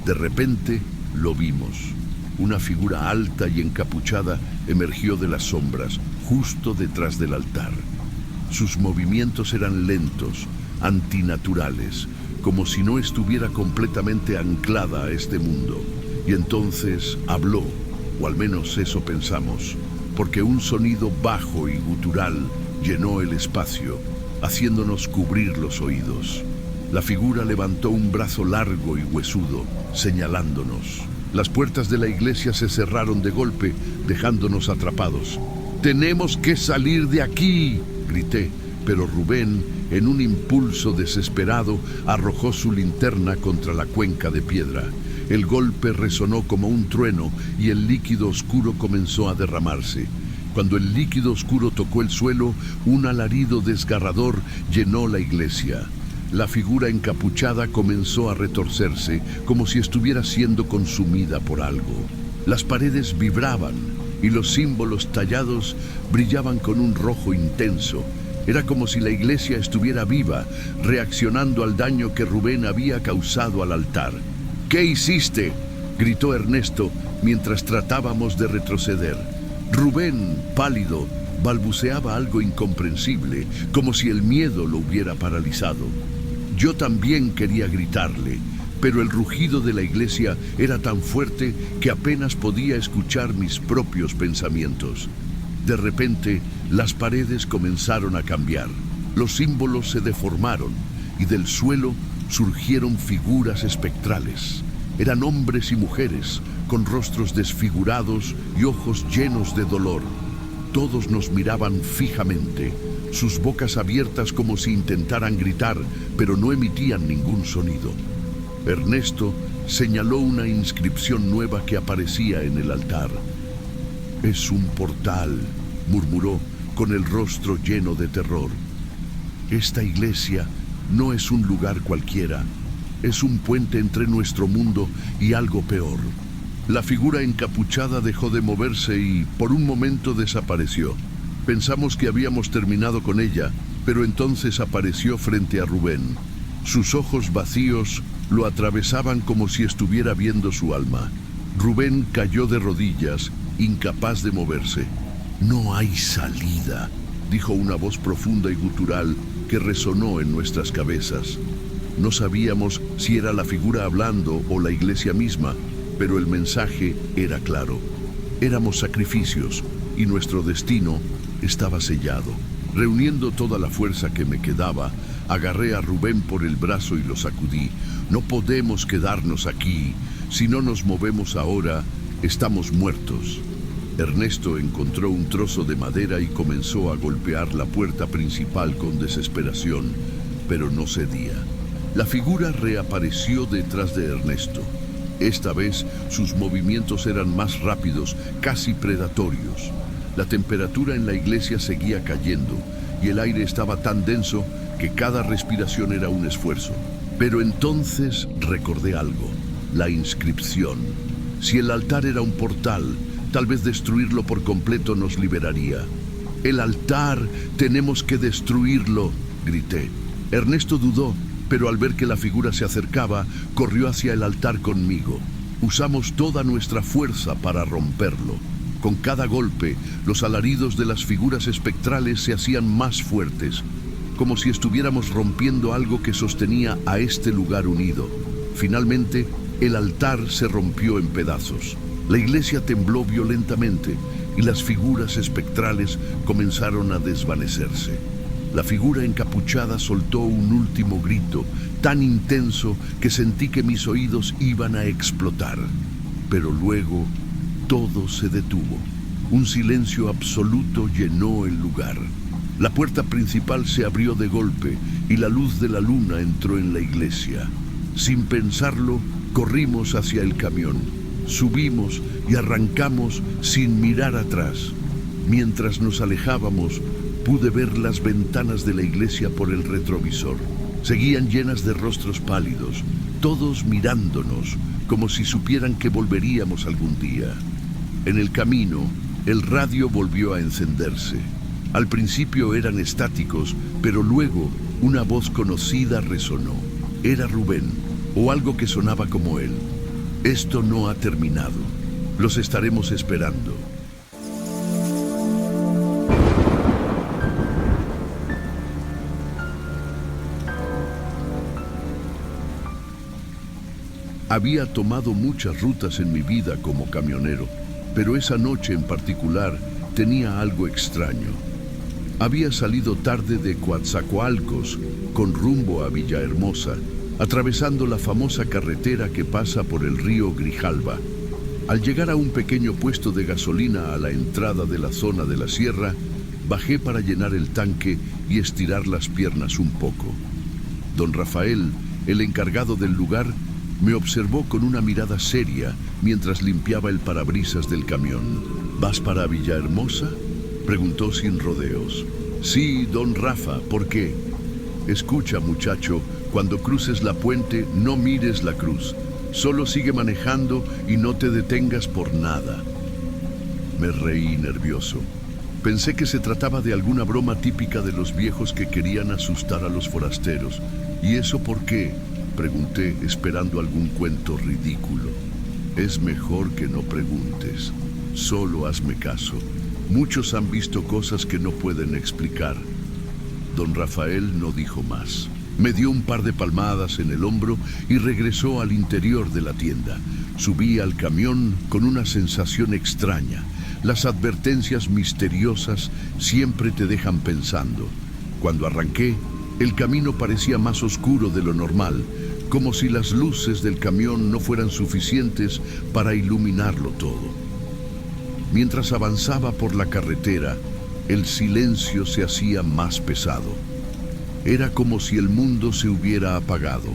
De repente lo vimos. Una figura alta y encapuchada emergió de las sombras, justo detrás del altar. Sus movimientos eran lentos, antinaturales, como si no estuviera completamente anclada a este mundo. Y entonces habló, o al menos eso pensamos, porque un sonido bajo y gutural llenó el espacio, haciéndonos cubrir los oídos. La figura levantó un brazo largo y huesudo, señalándonos. Las puertas de la iglesia se cerraron de golpe, dejándonos atrapados. ¡Tenemos que salir de aquí!, grité, pero Rubén, en un impulso desesperado, arrojó su linterna contra la cuenca de piedra. El golpe resonó como un trueno y el líquido oscuro comenzó a derramarse. Cuando el líquido oscuro tocó el suelo, un alarido desgarrador llenó la iglesia. La figura encapuchada comenzó a retorcerse, como si estuviera siendo consumida por algo. Las paredes vibraban y los símbolos tallados brillaban con un rojo intenso. Era como si la iglesia estuviera viva, reaccionando al daño que Rubén había causado al altar. ¿Qué hiciste?, gritó Ernesto mientras tratábamos de retroceder. Rubén, pálido, balbuceaba algo incomprensible, como si el miedo lo hubiera paralizado. Yo también quería gritarle, pero el rugido de la iglesia era tan fuerte que apenas podía escuchar mis propios pensamientos. De repente, las paredes comenzaron a cambiar. Los símbolos se deformaron y del suelo surgieron figuras espectrales. Eran hombres y mujeres, con rostros desfigurados y ojos llenos de dolor. Todos nos miraban fijamente, sus bocas abiertas como si intentaran gritar, pero no emitían ningún sonido. Ernesto señaló una inscripción nueva que aparecía en el altar. «Es un portal», murmuró con el rostro lleno de terror. «Esta iglesia no es un lugar cualquiera, es un puente entre nuestro mundo y algo peor». La figura encapuchada dejó de moverse y, por un momento, desapareció. Pensamos que habíamos terminado con ella, pero entonces apareció frente a Rubén. Sus ojos vacíos lo atravesaban como si estuviera viendo su alma. Rubén cayó de rodillas, incapaz de moverse. «No hay salida», dijo una voz profunda y gutural que resonó en nuestras cabezas. No sabíamos si era la figura hablando o la iglesia misma, pero el mensaje era claro. Éramos sacrificios y nuestro destino estaba sellado. Reuniendo toda la fuerza que me quedaba, agarré a Rubén por el brazo y lo sacudí. «No podemos quedarnos aquí. Si no nos movemos ahora, estamos muertos». Ernesto encontró un trozo de madera y comenzó a golpear la puerta principal con desesperación, pero no cedía. La figura reapareció detrás de Ernesto. Esta vez sus movimientos eran más rápidos, casi predatorios. La temperatura en la iglesia seguía cayendo y el aire estaba tan denso que cada respiración era un esfuerzo. Pero entonces recordé algo: la inscripción. Si el altar era un portal, tal vez destruirlo por completo nos liberaría. «El altar, tenemos que destruirlo», grité. Ernesto dudó, pero al ver que la figura se acercaba, corrió hacia el altar conmigo. Usamos toda nuestra fuerza para romperlo. Con cada golpe, los alaridos de las figuras espectrales se hacían más fuertes, como si estuviéramos rompiendo algo que sostenía a este lugar unido. Finalmente, el altar se rompió en pedazos. La iglesia tembló violentamente y las figuras espectrales comenzaron a desvanecerse. La figura encapuchada soltó un último grito, tan intenso que sentí que mis oídos iban a explotar. Pero luego todo se detuvo. Un silencio absoluto llenó el lugar. La puerta principal se abrió de golpe y la luz de la luna entró en la iglesia. Sin pensarlo, corrimos hacia el camión. Subimos y arrancamos sin mirar atrás. Mientras nos alejábamos, pude ver las ventanas de la iglesia por el retrovisor. Seguían llenas de rostros pálidos, todos mirándonos, como si supieran que volveríamos algún día. En el camino, el radio volvió a encenderse. Al principio eran estáticos, pero luego una voz conocida resonó. Era Rubén, o algo que sonaba como él. «Esto no ha terminado. Los estaremos esperando». Había tomado muchas rutas en mi vida como camionero, pero esa noche en particular tenía algo extraño. Había salido tarde de Coatzacoalcos con rumbo a Villahermosa, atravesando la famosa carretera que pasa por el río Grijalba. Al llegar a un pequeño puesto de gasolina a la entrada de la zona de la sierra, bajé para llenar el tanque y estirar las piernas un poco. Don Rafael, el encargado del lugar, me observó con una mirada seria mientras limpiaba el parabrisas del camión. «¿Vas para Villahermosa?», preguntó sin rodeos. «Sí, don Rafa, ¿por qué?». «Escucha, muchacho, cuando cruces la puente no mires la cruz. Solo sigue manejando y no te detengas por nada». Me reí nervioso. Pensé que se trataba de alguna broma típica de los viejos que querían asustar a los forasteros. «¿Y eso por qué?», pregunté, esperando algún cuento ridículo. «Es mejor que no preguntes. Solo hazme caso. Muchos han visto cosas que no pueden explicar». Don Rafael no dijo más. Me dio un par de palmadas en el hombro y regresó al interior de la tienda. Subí al camión con una sensación extraña. Las advertencias misteriosas siempre te dejan pensando. Cuando arranqué, el camino parecía más oscuro de lo normal, como si las luces del camión no fueran suficientes para iluminarlo todo. Mientras avanzaba por la carretera, el silencio se hacía más pesado. Era como si el mundo se hubiera apagado.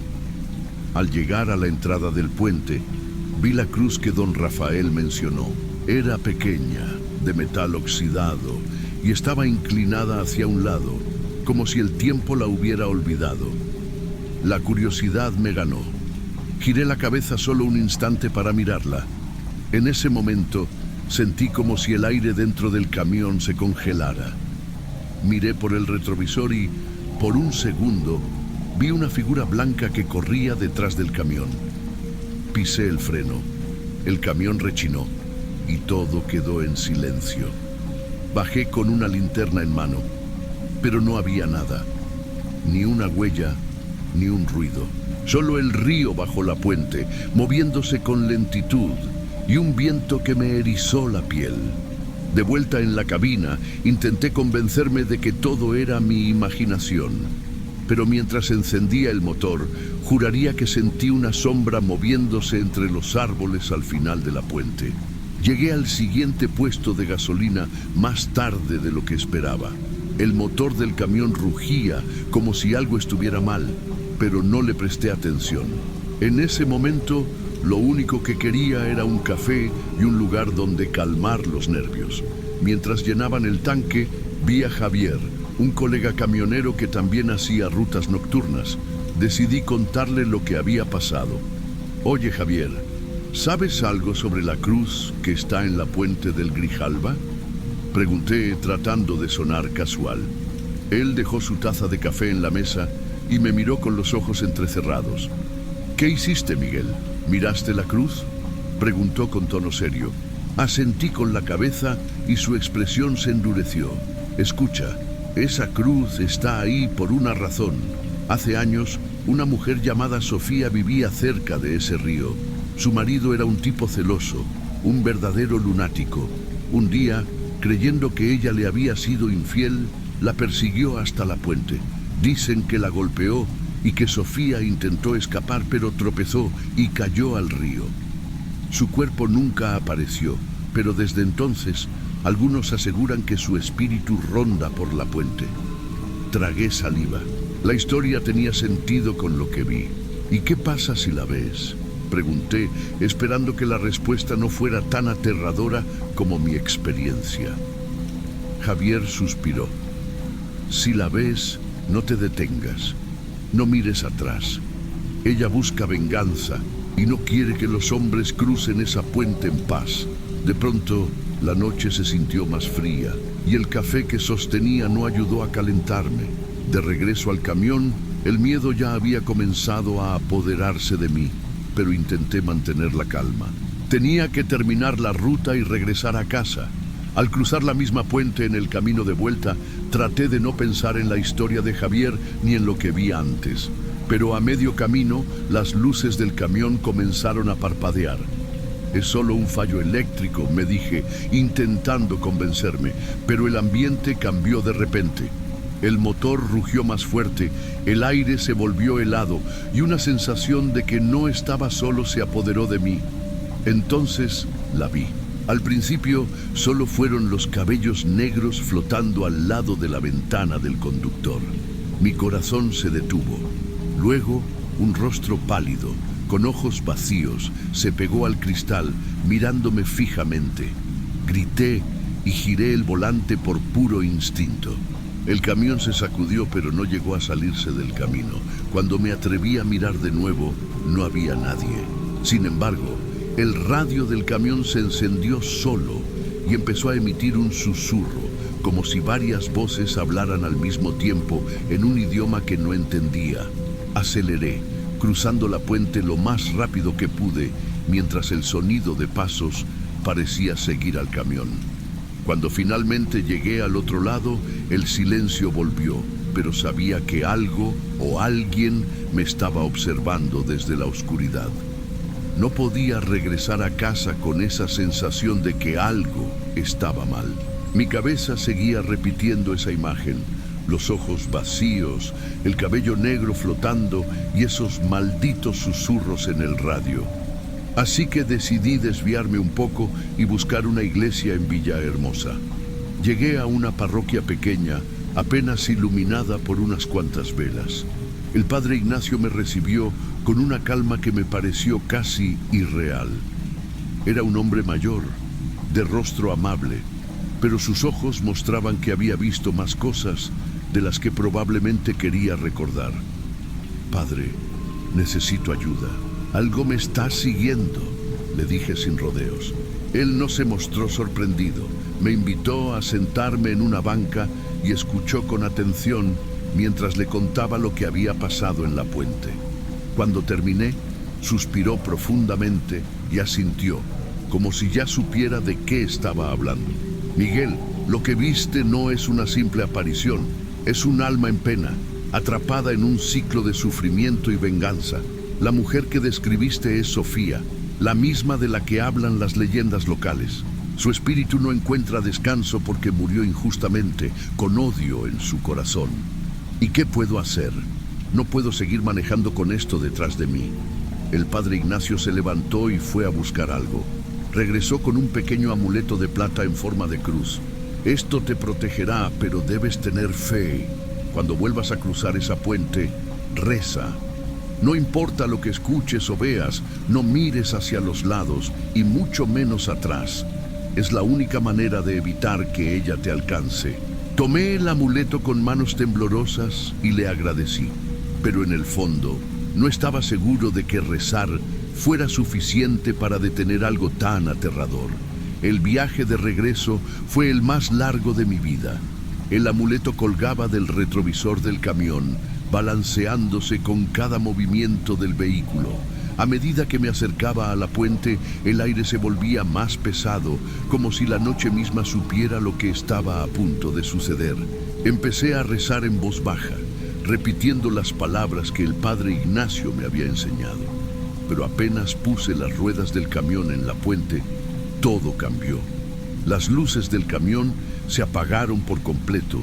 Al llegar a la entrada del puente, vi la cruz que don Rafael mencionó. Era pequeña, de metal oxidado, y estaba inclinada hacia un lado, como si el tiempo la hubiera olvidado. La curiosidad me ganó. Giré la cabeza solo un instante para mirarla. En ese momento, sentí como si el aire dentro del camión se congelara. Miré por el retrovisor y, por un segundo, vi una figura blanca que corría detrás del camión. Pisé el freno. El camión rechinó y todo quedó en silencio. Bajé con una linterna en mano, pero no había nada. Ni una huella, ni un ruido. Solo el río bajo la puente, moviéndose con lentitud, y un viento que me erizó la piel. De vuelta en la cabina, intenté convencerme de que todo era mi imaginación. Pero mientras encendía el motor, juraría que sentí una sombra moviéndose entre los árboles al final de la puente. Llegué al siguiente puesto de gasolina más tarde de lo que esperaba. El motor del camión rugía como si algo estuviera mal, pero no le presté atención. En ese momento, lo único que quería era un café y un lugar donde calmar los nervios. Mientras llenaban el tanque, vi a Javier, un colega camionero que también hacía rutas nocturnas. Decidí contarle lo que había pasado. Oye, Javier, ¿sabes algo sobre la cruz que está en la puente del Grijalba? Pregunté tratando de sonar casual. Él dejó su taza de café en la mesa y me miró con los ojos entrecerrados. ¿Qué hiciste, Miguel? ¿Miraste la cruz?, preguntó con tono serio. Asentí con la cabeza y su expresión se endureció. Escucha, esa cruz está ahí por una razón. Hace años, una mujer llamada Sofía vivía cerca de ese río. Su marido era un tipo celoso, un verdadero lunático. Un día, creyendo que ella le había sido infiel, la persiguió hasta la puente. Dicen que la golpeó y que Sofía intentó escapar, pero tropezó y cayó al río. Su cuerpo nunca apareció, pero desde entonces algunos aseguran que su espíritu ronda por la puente. Tragué saliva. La historia tenía sentido con lo que vi. ¿Y qué pasa si la ves?, pregunté, esperando que la respuesta no fuera tan aterradora como mi experiencia. Javier suspiró. Si la ves, no te detengas. No mires atrás. Ella busca venganza y no quiere que los hombres crucen esa puente en paz. De pronto, la noche se sintió más fría y el café que sostenía no ayudó a calentarme. De regreso al camión, el miedo ya había comenzado a apoderarse de mí, pero intenté mantener la calma. Tenía que terminar la ruta y regresar a casa. Al cruzar la misma puente en el camino de vuelta, traté de no pensar en la historia de Javier ni en lo que vi antes. Pero a medio camino, las luces del camión comenzaron a parpadear. Es solo un fallo eléctrico, me dije, intentando convencerme, pero el ambiente cambió de repente. El motor rugió más fuerte, el aire se volvió helado y una sensación de que no estaba solo se apoderó de mí. Entonces la vi. Al principio solo fueron los cabellos negros flotando al lado de la ventana del conductor. Mi corazón se detuvo. Luego, un rostro pálido, con ojos vacíos, se pegó al cristal, mirándome fijamente. Grité y giré el volante por puro instinto. El camión se sacudió, pero no llegó a salirse del camino. Cuando me atreví a mirar de nuevo, no había nadie. Sin embargo, el radio del camión se encendió solo y empezó a emitir un susurro, como si varias voces hablaran al mismo tiempo en un idioma que no entendía. Aceleré, cruzando la puente lo más rápido que pude, mientras el sonido de pasos parecía seguir al camión. Cuando finalmente llegué al otro lado, el silencio volvió. pero sabía que algo o alguien me estaba observando desde la oscuridad. No podía regresar a casa con esa sensación de que algo estaba mal. Mi cabeza seguía repitiendo esa imagen, los ojos vacíos, el cabello negro flotando y esos malditos susurros en el radio. Así que decidí desviarme un poco y buscar una iglesia en Villahermosa. Llegué a una parroquia pequeña, apenas iluminada por unas cuantas velas. El padre Ignacio me recibió con una calma que me pareció casi irreal. Era un hombre mayor, de rostro amable, pero sus ojos mostraban que había visto más cosas de las que probablemente quería recordar. «Padre, necesito ayuda. Algo me está siguiendo», le dije sin rodeos. Él no se mostró sorprendido. Me invitó a sentarme en una banca y escuchó con atención mientras le contaba lo que había pasado en la puente. Cuando terminé, suspiró profundamente y asintió, como si ya supiera de qué estaba hablando. «Miguel, lo que viste no es una simple aparición, es un alma en pena, atrapada en un ciclo de sufrimiento y venganza. La mujer que describiste es Sofía, la misma de la que hablan las leyendas locales. Su espíritu no encuentra descanso porque murió injustamente, con odio en su corazón. ¿Y qué puedo hacer? No puedo seguir manejando con esto detrás de mí». El padre Ignacio se levantó y fue a buscar algo. Regresó con un pequeño amuleto de plata en forma de cruz. «Esto te protegerá, pero debes tener fe. Cuando vuelvas a cruzar esa puente, reza. No importa lo que escuches o veas, no mires hacia los lados y mucho menos atrás. Es la única manera de evitar que ella te alcance». Tomé el amuleto con manos temblorosas y le agradecí, pero en el fondo no estaba seguro de que rezar fuera suficiente para detener algo tan aterrador. El viaje de regreso fue el más largo de mi vida. El amuleto colgaba del retrovisor del camión, balanceándose con cada movimiento del vehículo. A medida que me acercaba a la puente, el aire se volvía más pesado, como si la noche misma supiera lo que estaba a punto de suceder. Empecé a rezar en voz baja, repitiendo las palabras que el padre Ignacio me había enseñado. Pero apenas puse las ruedas del camión en la puente, todo cambió. Las luces del camión se apagaron por completo,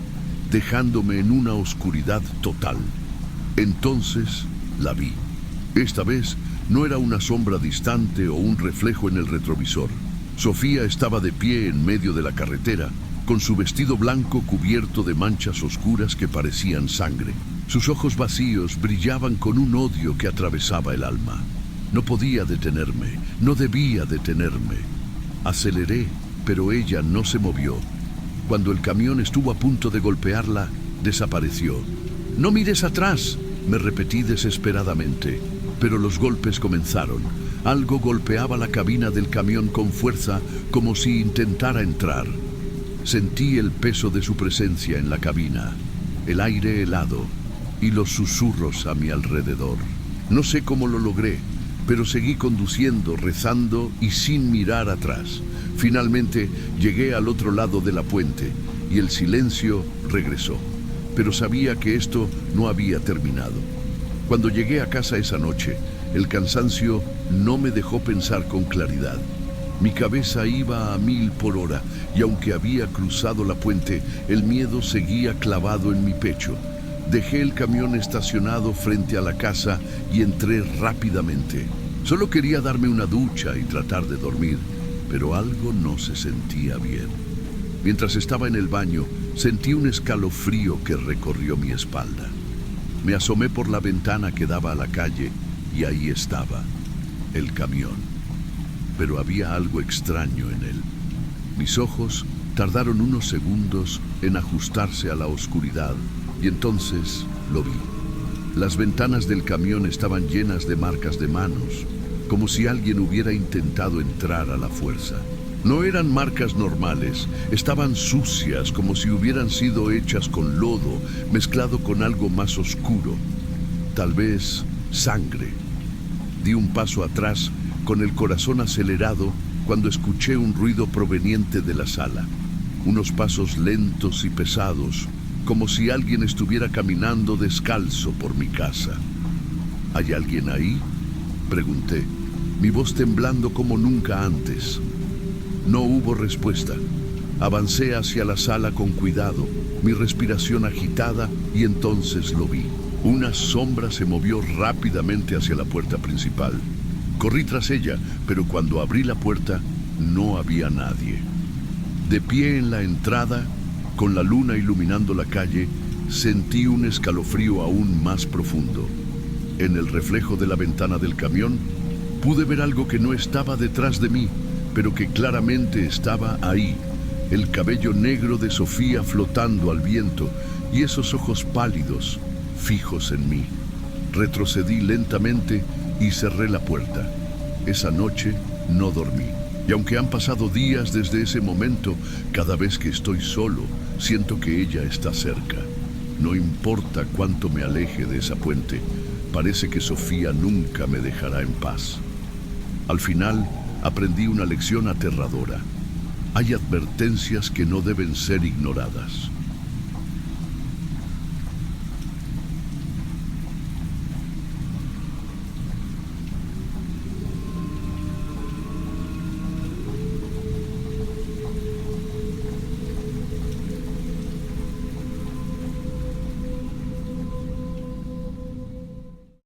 dejándome en una oscuridad total. Entonces la vi. Esta vez no era una sombra distante o un reflejo en el retrovisor. Sofía estaba de pie en medio de la carretera, con su vestido blanco cubierto de manchas oscuras que parecían sangre. Sus ojos vacíos brillaban con un odio que atravesaba el alma. No podía detenerme, no debía detenerme. Aceleré, pero ella no se movió. Cuando el camión estuvo a punto de golpearla, desapareció. «No mires atrás», me repetí desesperadamente. Pero los golpes comenzaron. Algo golpeaba la cabina del camión con fuerza, como si intentara entrar. Sentí el peso de su presencia en la cabina, el aire helado y los susurros a mi alrededor. No sé cómo lo logré, pero seguí conduciendo, rezando y sin mirar atrás. Finalmente llegué al otro lado de la puente y el silencio regresó. Pero sabía que esto no había terminado. Cuando llegué a casa esa noche, el cansancio no me dejó pensar con claridad. Mi cabeza iba a 1000 por hora y aunque había cruzado la puente, el miedo seguía clavado en mi pecho. Dejé el camión estacionado frente a la casa y entré rápidamente. Solo quería darme una ducha y tratar de dormir, pero algo no se sentía bien. Mientras estaba en el baño, sentí un escalofrío que recorrió mi espalda. Me asomé por la ventana que daba a la calle y ahí estaba, el camión. Pero había algo extraño en él. Mis ojos tardaron unos segundos en ajustarse a la oscuridad y entonces lo vi. Las ventanas del camión estaban llenas de marcas de manos, como si alguien hubiera intentado entrar a la fuerza. No eran marcas normales, estaban sucias, como si hubieran sido hechas con lodo, mezclado con algo más oscuro. Tal vez sangre. Di un paso atrás, con el corazón acelerado, cuando escuché un ruido proveniente de la sala. Unos pasos lentos y pesados, como si alguien estuviera caminando descalzo por mi casa. ¿Hay alguien ahí?, pregunté, mi voz temblando como nunca antes. No hubo respuesta. Avancé hacia la sala con cuidado, mi respiración agitada, y entonces lo vi. Una sombra se movió rápidamente hacia la puerta principal. Corrí tras ella, pero cuando abrí la puerta, no había nadie. De pie en la entrada, con la luna iluminando la calle, sentí un escalofrío aún más profundo. En el reflejo de la ventana del camión, pude ver algo que no estaba detrás de mí, pero que claramente estaba ahí. El cabello negro de Sofía flotando al viento y esos ojos pálidos, fijos en mí. Retrocedí lentamente y cerré la puerta. Esa noche no dormí. Y aunque han pasado días desde ese momento, cada vez que estoy solo, siento que ella está cerca. No importa cuánto me aleje de esa puente, parece que Sofía nunca me dejará en paz. Al final, aprendí una lección aterradora. Hay advertencias que no deben ser ignoradas.